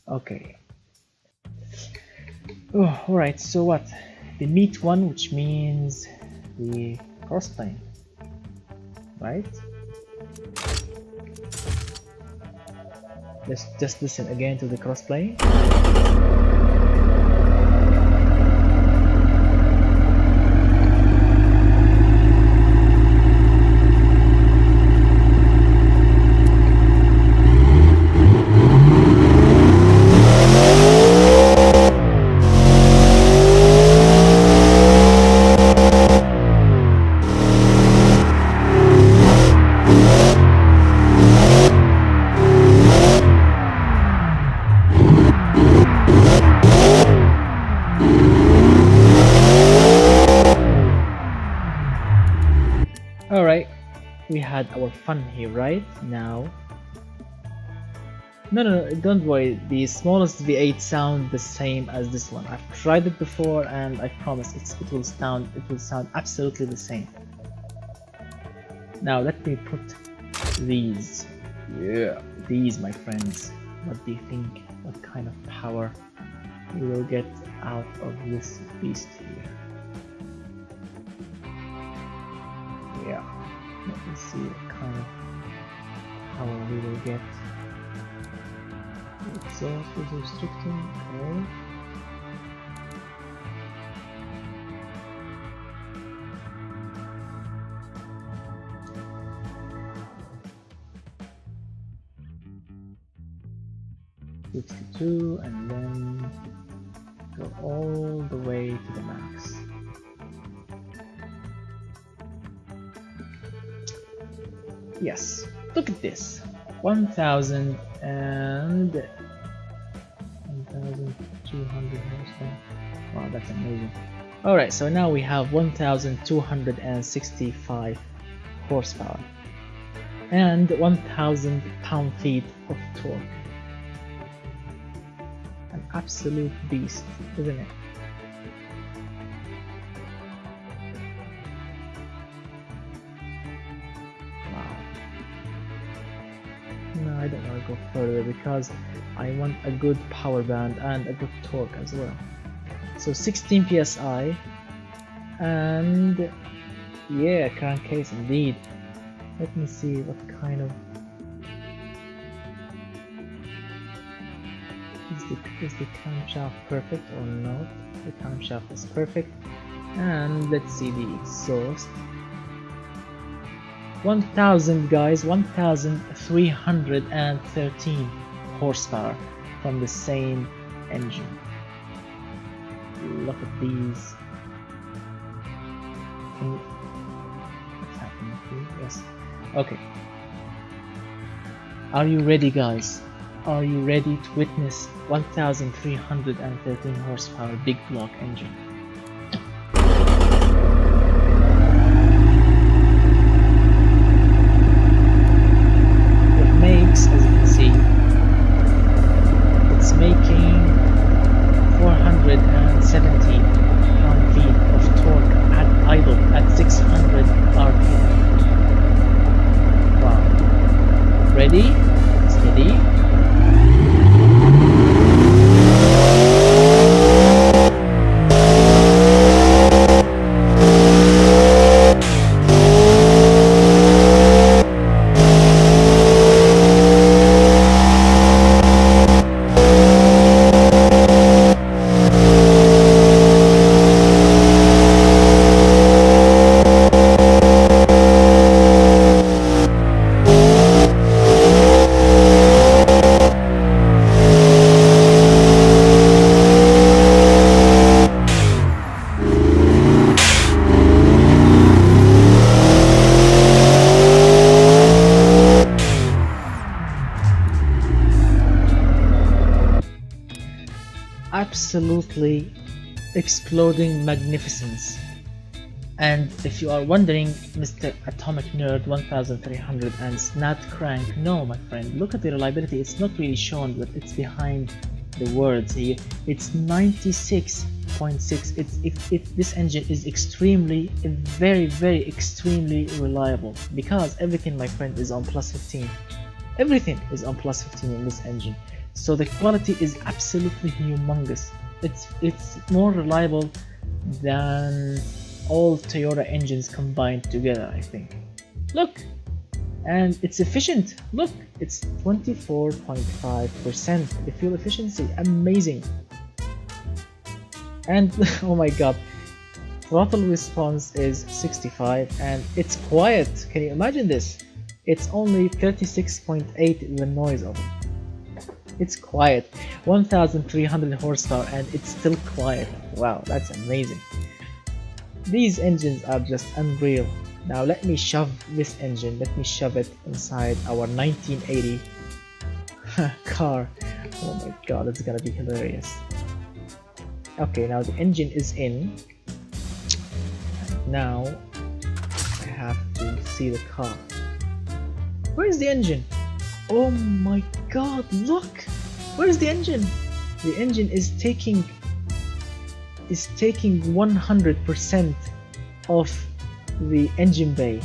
Okay. Oh, alright, so what? The meat one, which means the cross plane, right? Let's just listen again to the crossplay. Alright, we had our fun here, right? Now... No, don't worry, the smallest V8 sound the same as this one. I've tried it before and I promise it will sound absolutely the same. Now let me put these. Yeah, these, my friends. What do you think? What kind of power we will get out of this beast here? Yeah, let me see what kind of power we will get. Exhaust is restricting, okay. And then go all the way to the max. Yes, look at this. 1,200 horsepower. Wow, that's amazing. Alright, so now we have 1,265 horsepower and 1,000 pound-feet of torque. An absolute beast, isn't it? Wow. No, I don't want to go further because I want a good power band and a good torque as well. So 16 psi and yeah, crankcase indeed. Let me see what kind of is the camshaft perfect or not? The camshaft is perfect. And let's see the exhaust. 1,000 guys, 1,313 horsepower from the same engine. Look at these. What's happening here? Yes. Okay. Are you ready, guys? Are you ready to witness 1,313 horsepower big block engine? It makes, as you can see, it's making 470 pound-feet of torque at idle at 600 RPM. Wow. Ready? Steady. Absolutely exploding magnificence. And if you are wondering, Mr. Atomic Nerd 1300 and Snap Crank, no my friend, look at the reliability. It's not really shown, but it's behind the words here. It's 96.6. This engine is extremely, very extremely reliable because everything, my friend, is on plus 15. Everything is on plus 15 in this engine. So the quality is absolutely humongous. It's more reliable than all Toyota engines combined together, I think. Look, and it's efficient. Look, it's 24.5%. The fuel efficiency, amazing. And oh my god, throttle response is 65 and it's quiet. Can you imagine this? It's only 36.8 the noise of it. It's quiet. 1300 horsepower and it's still quiet. Wow, that's amazing. These engines are just unreal. Now let me shove this engine, let me shove it inside our 1980 car. Oh my god, it's gonna be hilarious. Okay, now the engine is in. Now I have to see the car. Where's the engine? Oh my god, look! Where's the engine? The engine is taking 100% of the engine bay.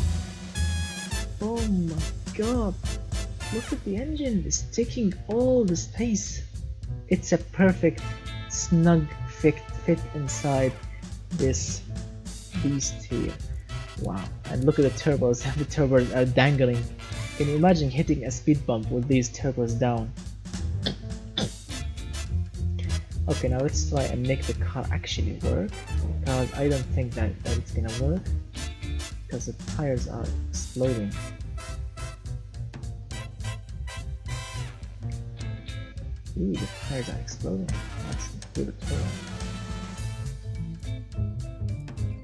Oh my god, look at the engine, it's taking all the space. It's a perfect snug fit inside this beast here. Wow, and look at the turbos. The turbos are dangling. Can you imagine hitting a speed bump with these turbos down? Okay, now let's try and make the car actually work, because I don't think that it's gonna work, because the tires are exploding. Ooh, the tires are exploding. Let's do the turbo.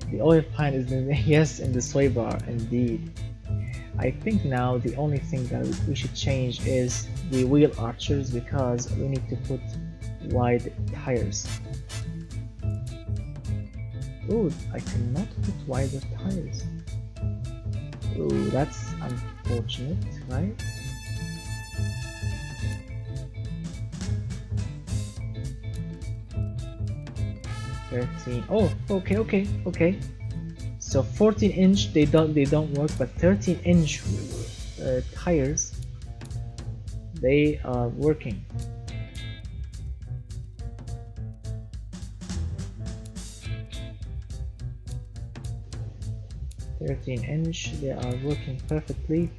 The oil pan is in the, yes, in the sway bar, indeed. I think now the only thing that we should change is the wheel archers, because we need to put wide tires. Oh, I cannot put wider tires. Oh, that's unfortunate, right? Oh, okay. So 14-inch they don't work, but 13-inch tires, they are working. They are working perfectly,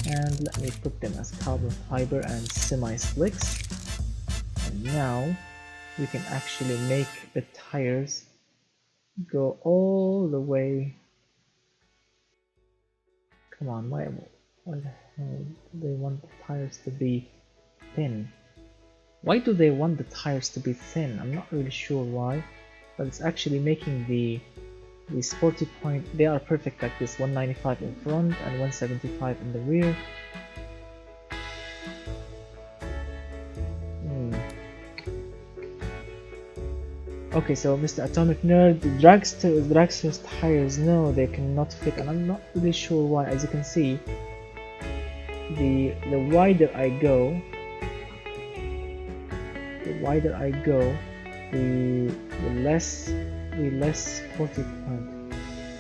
and let me put them as carbon fiber and semi-slicks. And now we can actually make the tires go all the way. Come on, why the hell do they want the tires to be thin? Why do they want the tires to be thin? I'm not really sure why, but it's actually making the sporty point. They are perfect like this, 195 in front and 175 in the rear. Okay, so Mr. Atomic Nerd, the dragster's tires, no, they cannot fit, and I'm not really sure why. As you can see, the wider I go, the less sporty point,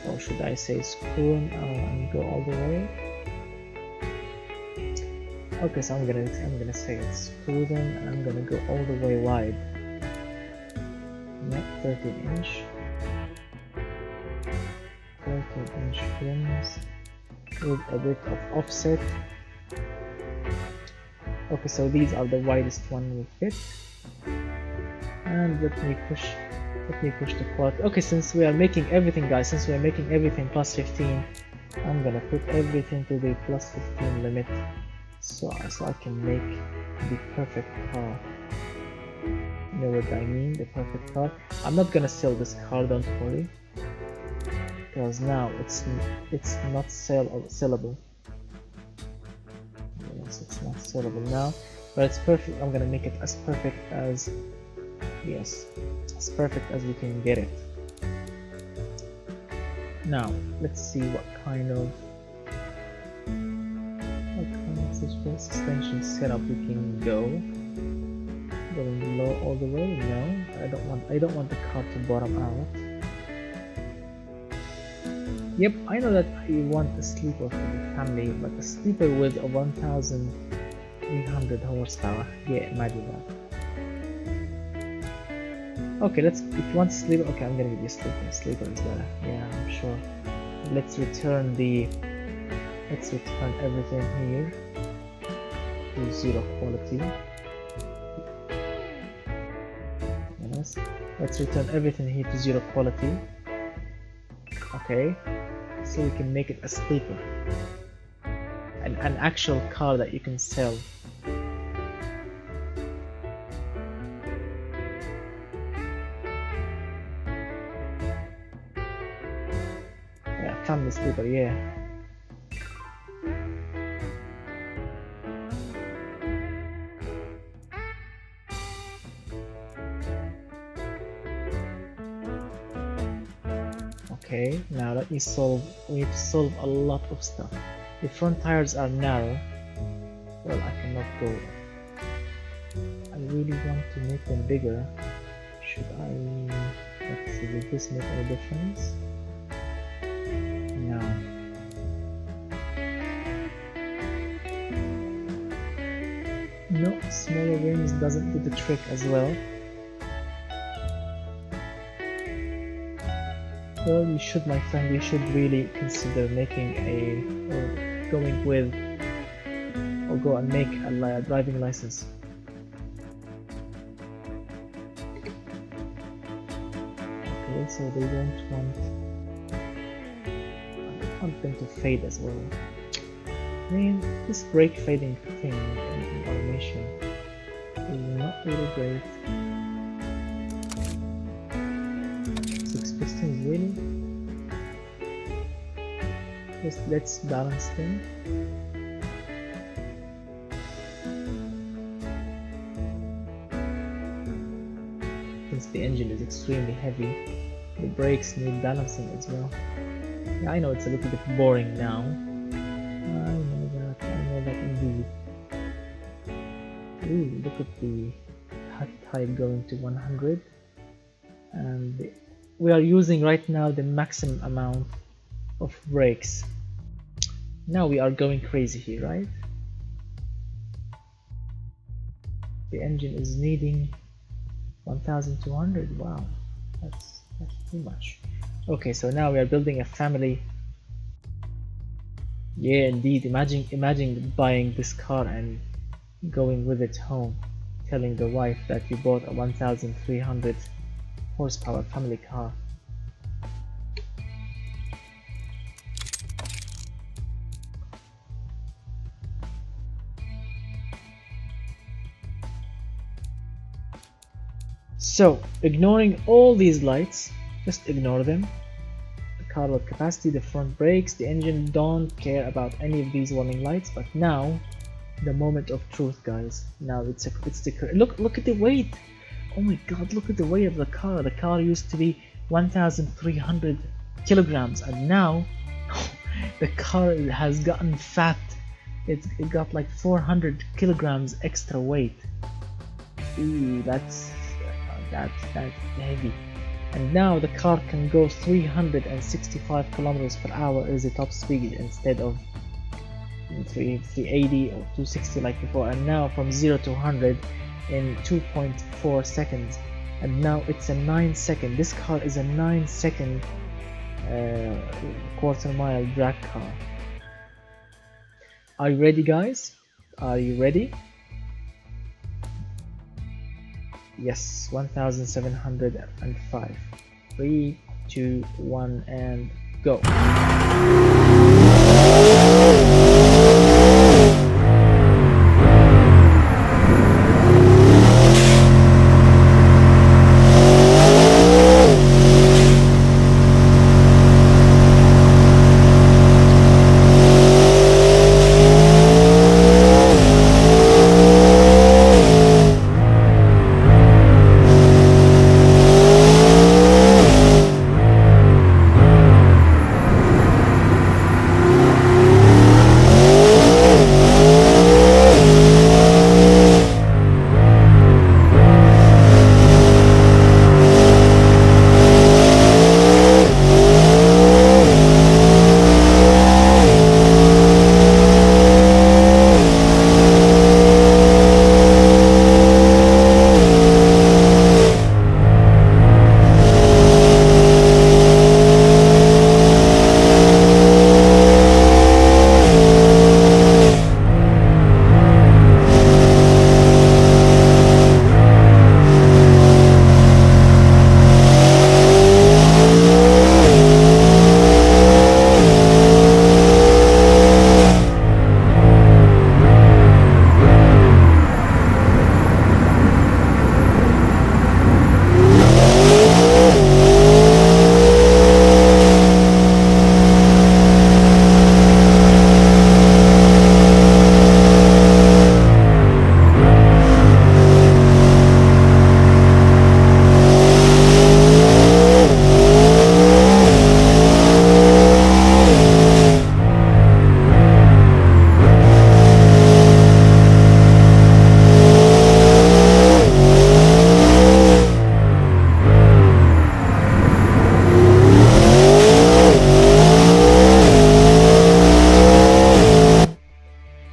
or should I say screw them and go all the way. Okay, so I'm gonna say it, screw them and I'm gonna go all the way wide. Not 13-inch. 13-inch rims with a bit of offset. Okay, so these are the widest one will fit. And let me push the quad. Okay, since we are making everything, guys, since we are making everything plus 15, I'm gonna put everything to the plus 15 limit, so I can make the perfect car. You know what I mean, the perfect car. I'm not gonna sell this car, don't worry, because now it's not sellable. Yes, it's not sellable now, but it's perfect. I'm gonna make it as perfect as, yes, as perfect as we can get it. Now let's see what kind of suspension setup we can go. Going low all the way? No, I don't want the car to bottom out. Yep, I know that you want a sleeper for the family, but a sleeper with a 1,300 horsepower. Yeah, imagine that. Okay, if you want sleeper, okay, I'm gonna give you a sleeper. Sleeper is better. Yeah, I'm sure. Let's return the Let's return everything here to 0 quality. Yes, let's return everything here to 0 quality. Okay, so we can make it a sleeper, an actual car that you can sell. Yeah, family sleeper, yeah. Okay, now let me solve. We need to solve a lot of stuff. The front tires are narrow. Well, I cannot go. I really want to make them bigger. Should I? Let's see, will this make any difference? No. No, smaller rims doesn't do the trick as well. Well, we should, my friend, we should really consider making or going with, or go and make a driving license. Okay, so they don't want them to fade as well. I mean, this brake fading thing in automation is not really great. 6 pistons, really? Let's balance them. Since the engine is extremely heavy, the brakes need balancing as well. Yeah, I know it's a little bit boring now. I know that indeed. Ooh, look at the hot type going to 100, and we are using right now the maximum amount of brakes. Now we are going crazy here, right? The engine is needing 1200. Wow, that's too much. Okay, so now we are building a family. Yeah, indeed. Imagine buying this car and going with it home, telling the wife that you bought a 1300 horsepower family car. So, ignoring all these lights, just ignore them. The car load capacity, the front brakes, the engine, don't care about any of these warning lights. But now, the moment of truth, guys. Now it's the look at the weight. Oh my God! Look at the weight of the car. The car used to be 1,300 kilograms, and now the car has gotten fat. It got like 400 kilograms extra weight. Ooh, that's heavy. And now the car can go 365 kilometers per hour as the top speed instead of 380 or 260 like before. And now from 0 to 100 in 2.4 seconds. And now it's a 9-second. This car is a 9-second quarter-mile drag car. Are you ready, guys? Are you ready? Yes, 1705. 3, 2, 1, and go.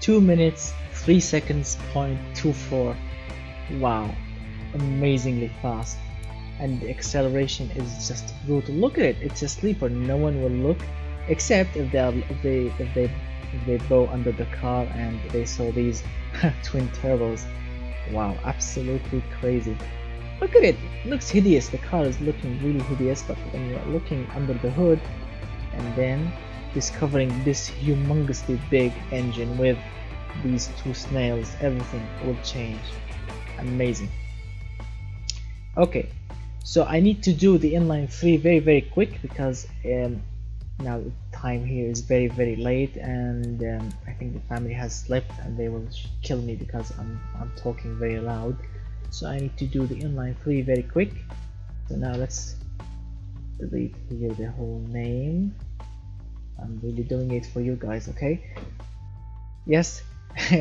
2 minutes 3 seconds point 24. Wow, amazingly fast, and the acceleration is just brutal. Look at it, it's a sleeper. No one will look except if they go under the car and they saw these twin turbos. Wow, absolutely crazy. Look at it, it looks hideous. The car is looking really hideous, but when you're looking under the hood and then discovering this humongously big engine with these two snails, everything will change. Amazing. Okay, so I need to do the inline 3 very quick because now the time here is very late, and I think the family has slept and they will kill me because I'm talking very loud. So I need to do the inline 3 very quick. So now let's delete here the whole name. I'm really doing it for you guys, okay? Yes,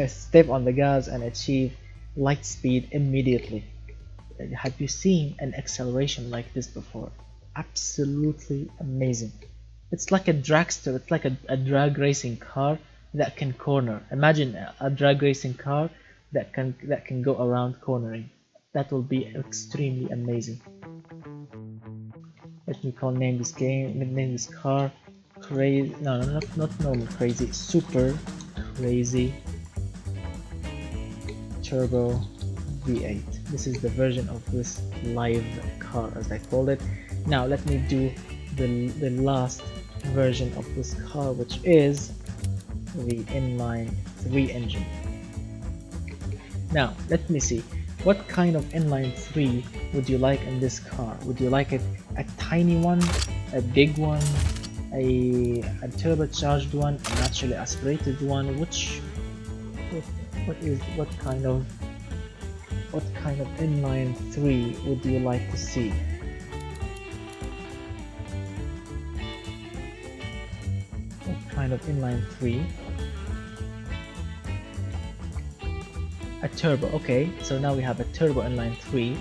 step on the gas and achieve light speed immediately. Have you seen an acceleration like this before? Absolutely amazing. It's like a dragster, it's like a drag racing car that can corner. Imagine a drag racing car that can go around cornering. That will be extremely amazing. Let me name this car crazy. No, not normal crazy, super crazy turbo V8. This is the version of this live car, as I called it. Now let me do the last version of this car, which is the inline 3 engine. Now let me see, what kind of inline 3 would you like in this car? Would you like it a tiny one, a big one, a turbocharged one, a naturally aspirated one? What kind of inline 3 would you like to see? What kind of inline 3? A turbo. Okay, so now we have a turbo inline 3.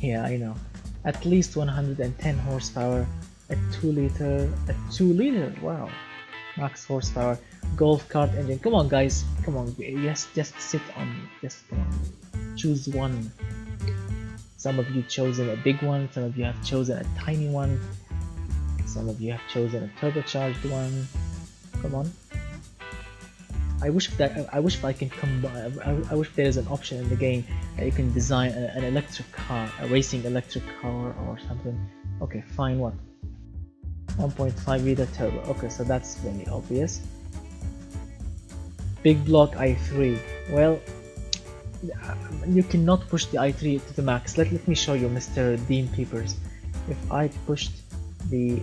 Yeah, I know. At least 110 horsepower, a 2 liter, wow, max horsepower, golf cart engine. Come on guys, come on, yes, just sit on, just come on, choose one. Some of you chosen a big one, some of you have chosen a tiny one, some of you have chosen a turbocharged one. Come on. I wish I can combine. I wish there is an option in the game that you can design an electric car, a racing electric car or something. Okay, fine. What? 1.5 liter turbo. Okay, so that's really obvious. Big block i3. Well, you cannot push the i3 to the max. Let me show you, Mr. Dean Peepers. If I pushed the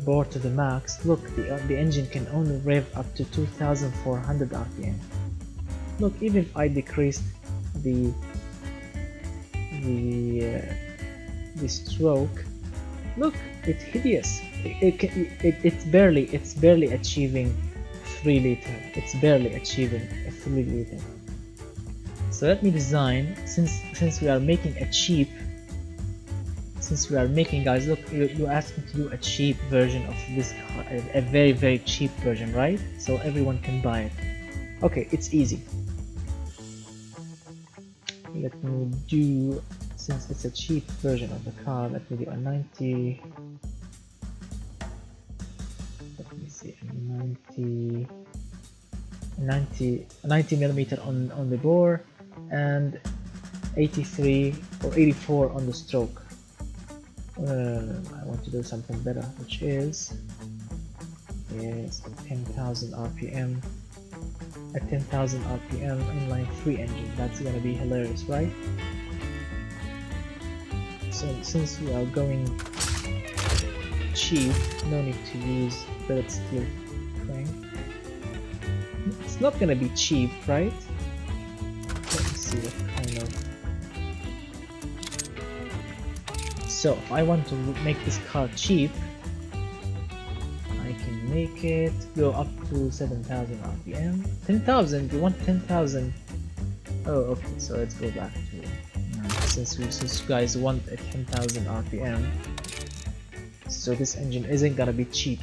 board to the max, look, the engine can only rev up to 2400 rpm. Look, even if I decreased the stroke, look, it's hideous. It's barely achieving 3 liter. It's barely achieving a 3 liter. So let me design, since we are making a cheap, guys, look, you asked me to do a cheap version of this car, a very cheap version, right? So everyone can buy it. Okay, it's easy. Let me do, since it's a cheap version of the car, let me do a 90. Let me see, a 90 millimeter on the bore and 83 or 84 on the stroke. I want to do something better, which is yes, 10,000 rpm. A 10,000 rpm inline 3 engine. That's gonna be hilarious, right? So since we are going cheap, no need to use billet steel crank. It's not gonna be cheap, right? Let me see what kind of. So if I want to make this car cheap, I can make it go up to 7,000 rpm. 10,000? You want 10,000? Oh, okay. So let's go back to since you guys want a 10,000 rpm. so this engine isn't gonna be cheap.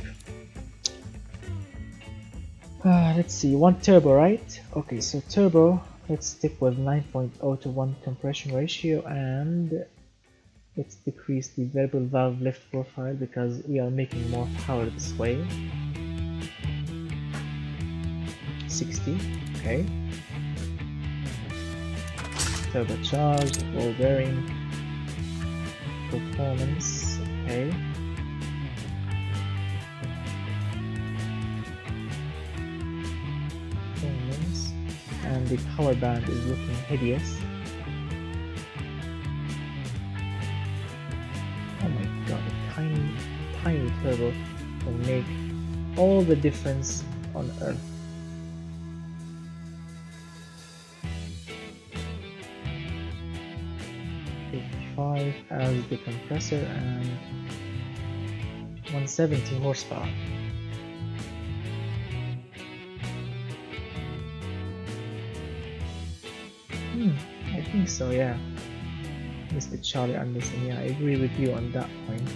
Let's see, 1 turbo, right? Okay, so turbo, let's stick with 9.0 to 1 compression ratio, and let's decrease the variable valve lift profile because we are making more power this way. 60, okay. Turbocharged, ball bearing, performance, okay. Performance, and the power band is looking hideous. Oh my god, a tiny turbo will make all the difference on earth. As the compressor and 170 horsepower. I think so, yeah. Mr. Charlie Anderson, yeah, I agree with you on that point.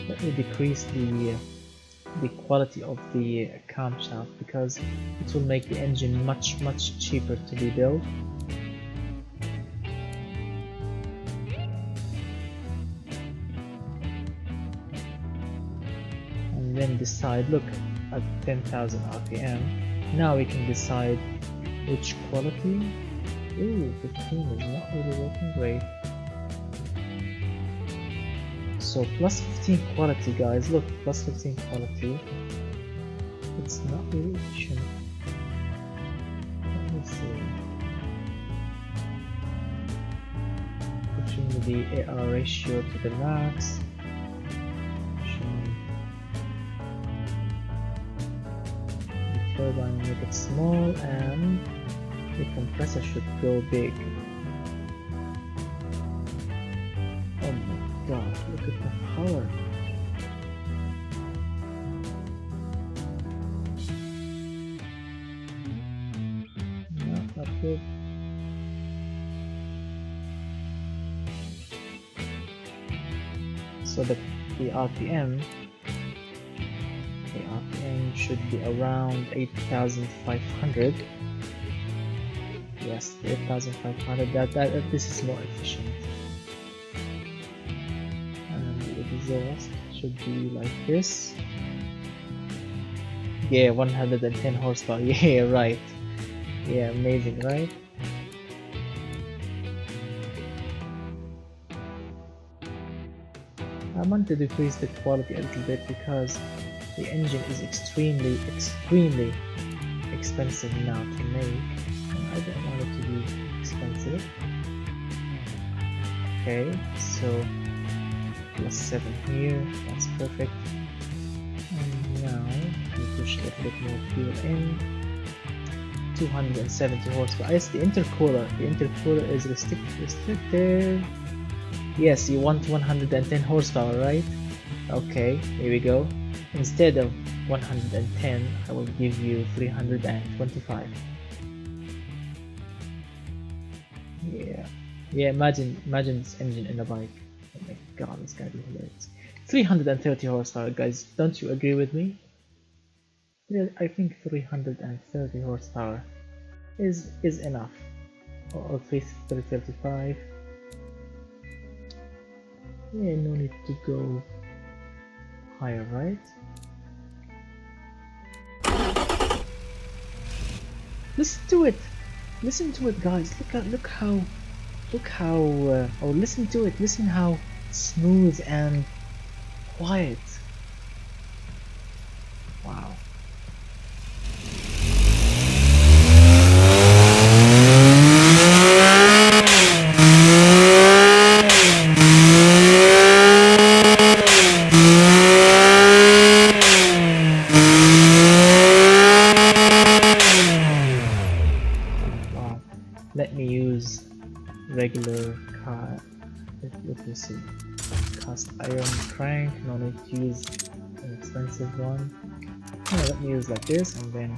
Let me decrease the quality of the camshaft because it will make the engine much cheaper to be built. And then decide, look, at 10,000 RPM, now we can decide which quality. Ooh, 15 is not really working great. So plus 15 quality, guys, look, plus 15 quality. It's not really efficient. Let me see. Pushing the AR ratio to the max. Pushing the turbine, make it small, and the compressor should go big. Oh my god, look at the power. No, not good. So the RPM should be around 8,500. Yes, 8,500. That this is more efficient. Exhaust should be like this. Yeah, 110 horsepower. Yeah, right. Yeah, amazing, right? I want to decrease the quality a little bit because the engine is extremely expensive now to make, and I don't want it to be expensive. Okay, so plus 7 here, that's perfect. And now we push a little bit more fuel in. 270 horsepower. Yes, the intercooler is restricted. Yes, you want 110 horsepower, right? Okay, here we go. Instead of 110, I will give you 325. Yeah, imagine this engine in a bike. Oh my god, it's gonna be hilarious. 330 horsepower, guys. Don't you agree with me? Yeah, I think 330 horsepower is enough. Or 335. Yeah, no need to go higher, right? Listen to it, guys. Look how oh, listen to it. Listen how smooth and quiet. Wow. Let me use regular car. Let me see. Cast iron crank. No need to use an expensive one. Yeah, let me use like this, and then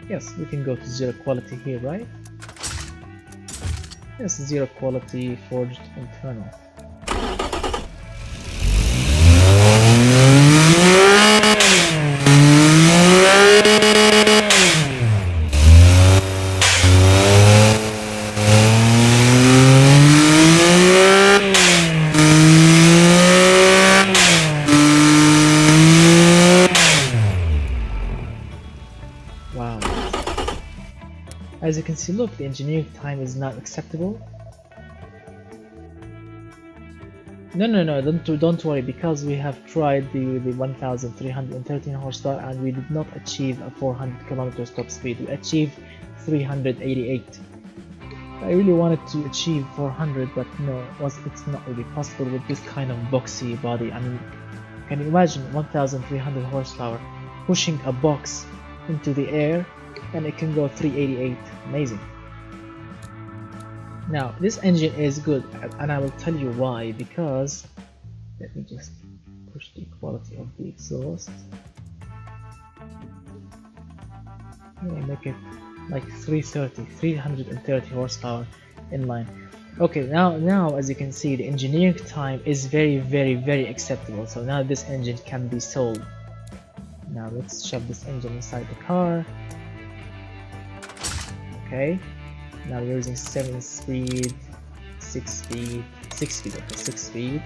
Yes, we can go to zero quality here, right? Yes, zero quality forged internal. Wow. As you can see, look, the engineering time is not acceptable. No, don't worry, because we have tried the 1313 horsepower and we did not achieve a 400 kilometers top speed. We achieved 388. I really wanted to achieve 400, but no, it's not really possible with this kind of boxy body. I mean, can you imagine 1300 horsepower pushing a box into the air and it can go 388? Amazing. Now this engine is good, and I will tell you why, because let me just push the quality of the exhaust. Make it like 330 horsepower inline. Okay, now as you can see, the engineering time is very acceptable. So now this engine can be sold. Now let's shove this engine inside the car. Okay, now we're using 7 speed, 6 speed, 6 speed, okay, 6 speed.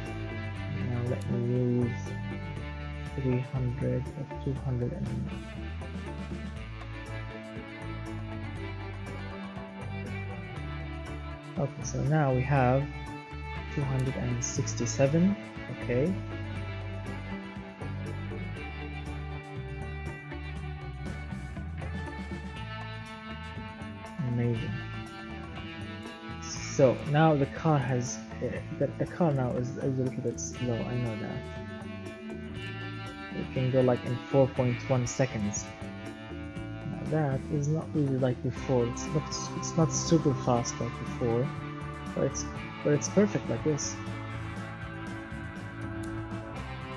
Now let me use 300 or 200 and okay, so now we have 267, okay. Amazing. So now the car has the car now is a little bit slow. I know that. It can go like in 4.1 seconds. Now that is not really like before. It's not super fast like before, but it's perfect like this.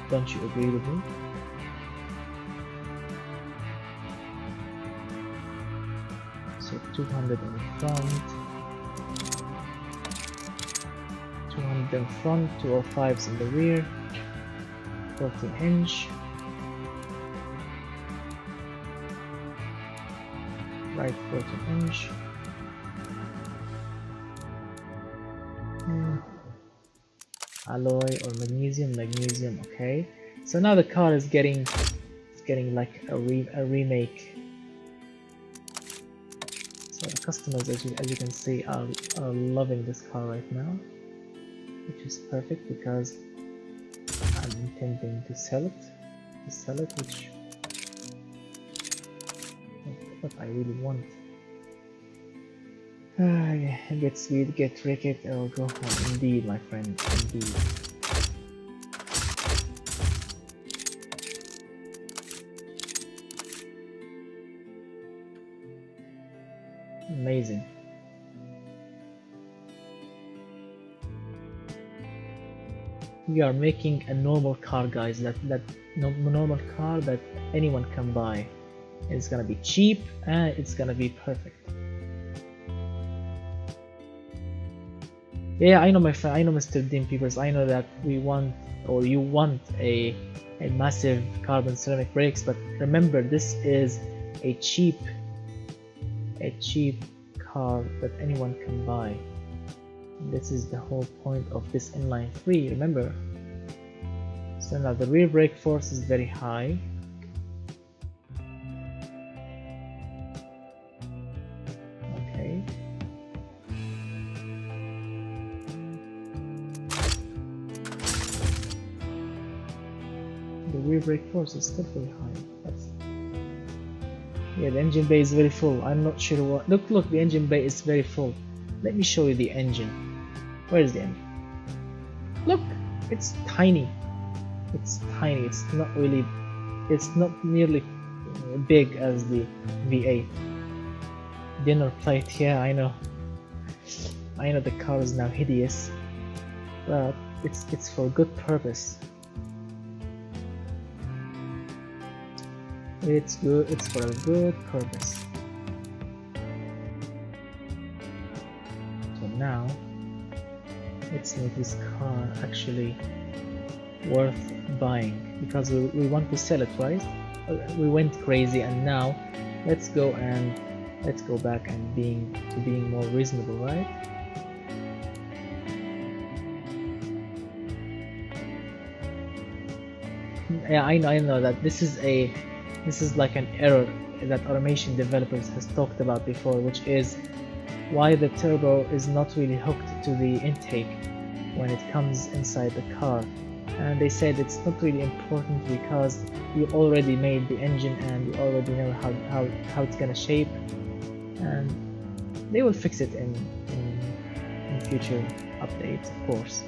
Don't you agree with me? So 200 in the front, 200 in front, 205s in the rear, 14-inch, right 14-inch, alloy or magnesium, okay. So now the car is getting like a remake. So the customers, as you can see, are loving this car right now, which is perfect because I'm intending to sell it, which what I really want. Get speed, get ricket, or go home. Indeed, my friend, indeed. Amazing. We are making a normal car, guys, that normal car that anyone can buy. It's gonna be cheap and it's gonna be perfect. Yeah, I know, my friend, I know, Mr. Dean Peepers, I know that we want, or you want a massive carbon ceramic brakes, but remember, this is a cheap car that anyone can buy. This is the whole point of this inline 3, remember. So now the rear brake force is very high. Okay. The rear brake force is still very high. Yeah, the engine bay is very full. I'm not sure what. Look, the engine bay is very full. Let me show you the engine. Where is the engine? Look, it's tiny. It's tiny. It's not really. It's not nearly big as the V8. Dinner plate. Yeah, I know. I know the car is now hideous, but it's for good purpose. It's good. It's for a good purpose. now let's make this car actually worth buying, because we want to sell it, right? We went crazy, and now let's go back and being more reasonable, right? Yeah, I know that this is like an error that automation developers has talked about before, which is why the turbo is not really hooked to the intake when it comes inside the car. And they said it's not really important because you already made the engine and you already know how it's gonna shape, and they will fix it in future updates, of course.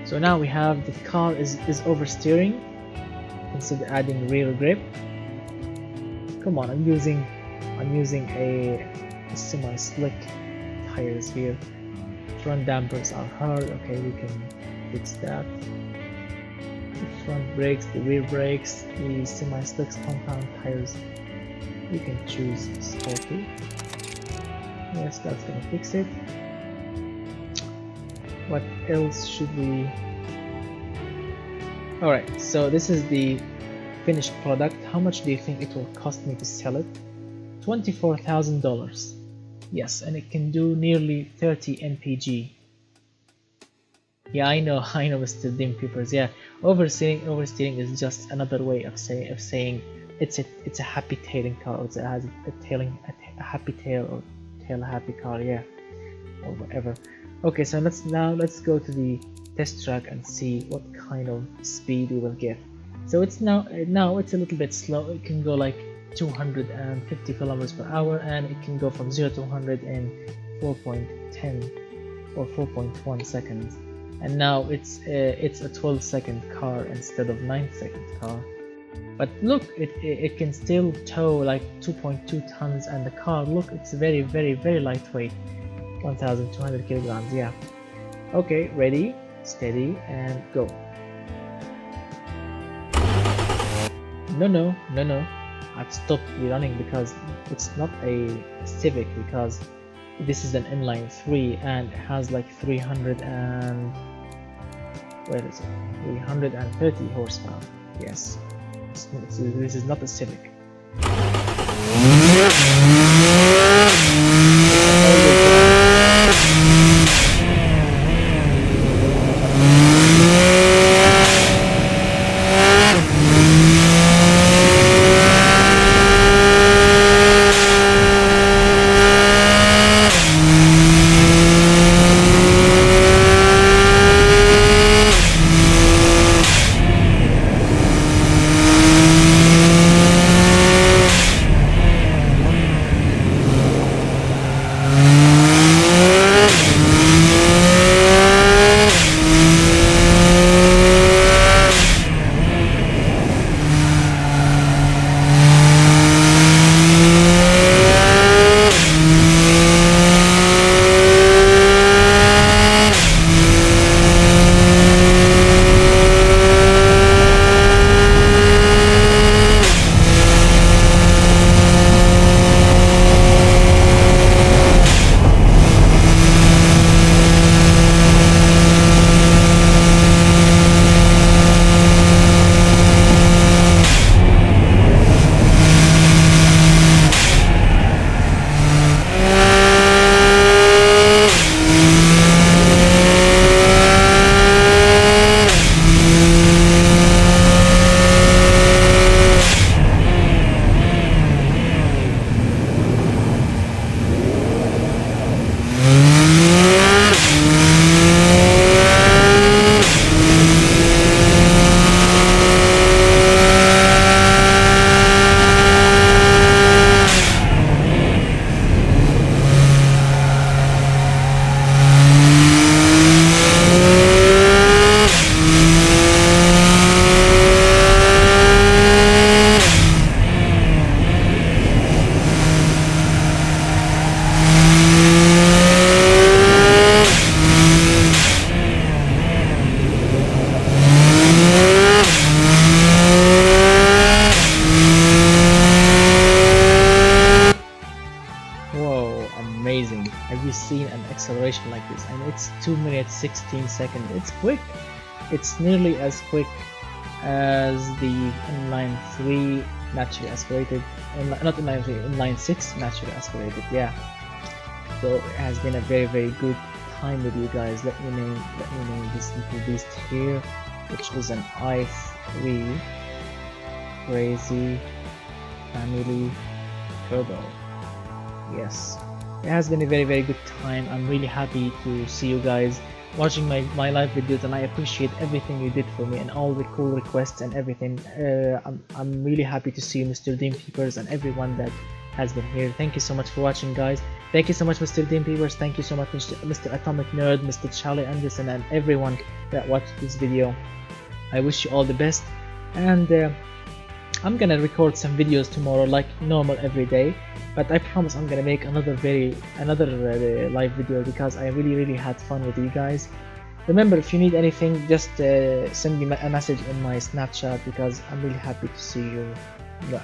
So now we have the car is oversteering instead of adding rear grip. Come on, I'm using a semi-slick tires here. Front dampers are hard. Okay, we can fix that. The front brakes, the rear brakes, the semi-slick compound tires, you can choose sporty. Yes, that's gonna fix it. What else should we... Alright, so this is the finished product. How much do you think it will cost me to sell it? $24,000. Yes, and it can do nearly 30 mpg. Yeah, I know, Mr. Dim Peepers. Yeah, oversteering is just another way of saying it's a happy tailing car, or it has a happy tail, or tail happy car, yeah, or whatever. Okay, so let's go to the test track and see what kind of speed we will get. So it's now it's a little bit slow. It can go like 250 kilometers per hour, and it can go from 0 to 100 in 4.10 or 4.1 seconds. And now it's a 12-second car instead of 9-second car. But look, it can still tow like 2.2 tons, and the car, look, it's very lightweight, 1,200 kilograms. Yeah. Okay, ready, steady, and go. No. I've stopped the running because it's not a Civic, because this is an inline 3 and it has like 330 horsepower. Yes, this is not a Civic. amazing. Have you seen an acceleration like this? And it's 2 minutes 16 seconds. It's quick. It's nearly as quick as the inline 3 naturally aspirated, not inline 3, inline 6 naturally aspirated. Yeah, so it has been a very good time with you guys. Let me name this little beast here, which is an i3 crazy family turbo. Yes, it has been a very good time. I'm really happy to see you guys watching my live videos, and I appreciate everything you did for me and all the cool requests and everything. I'm really happy to see you, Mr. Dean Peepers, and everyone that has been here. Thank you so much for watching, guys. Thank you so much, Mr. Dean Peepers. Thank you so much, Mr. Atomic Nerd, Mr. Charlie Anderson, and everyone that watched this video. I wish you all the best, and I'm gonna record some videos tomorrow like normal every day, but I promise I'm gonna make another live video because I really had fun with you guys. Remember, if you need anything, just send me a message in my Snapchat, because I'm really happy to see you,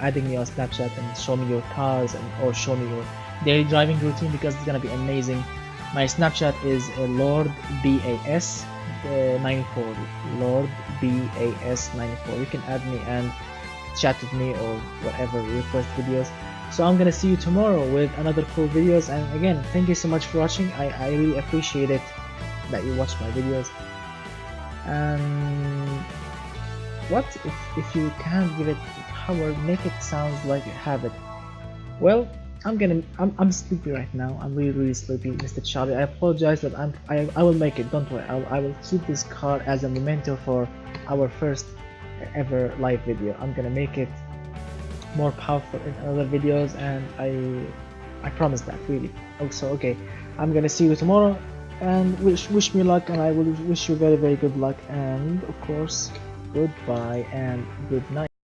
adding me on Snapchat and show me your cars or show me your daily driving routine, because it's gonna be amazing. My Snapchat is Lord BAS 94. Lord BAS 94. You can add me and chat with me or whatever, request videos. So I'm gonna see you tomorrow with another cool videos, and again, thank you so much for watching. I really appreciate it that you watch my videos. And what if you can't give it power, make it sound like you have it? Well, I'm sleepy right now. I'm really sleepy, Mr. Charlie. I apologize, but I will make it. Don't worry. I will keep this car as a memento for our first ever live video. I'm gonna make it more powerful in other videos, and I promise that, really. Also, okay, I'm gonna see you tomorrow, and wish me luck, and I will wish you very good luck, and of course, goodbye and good night.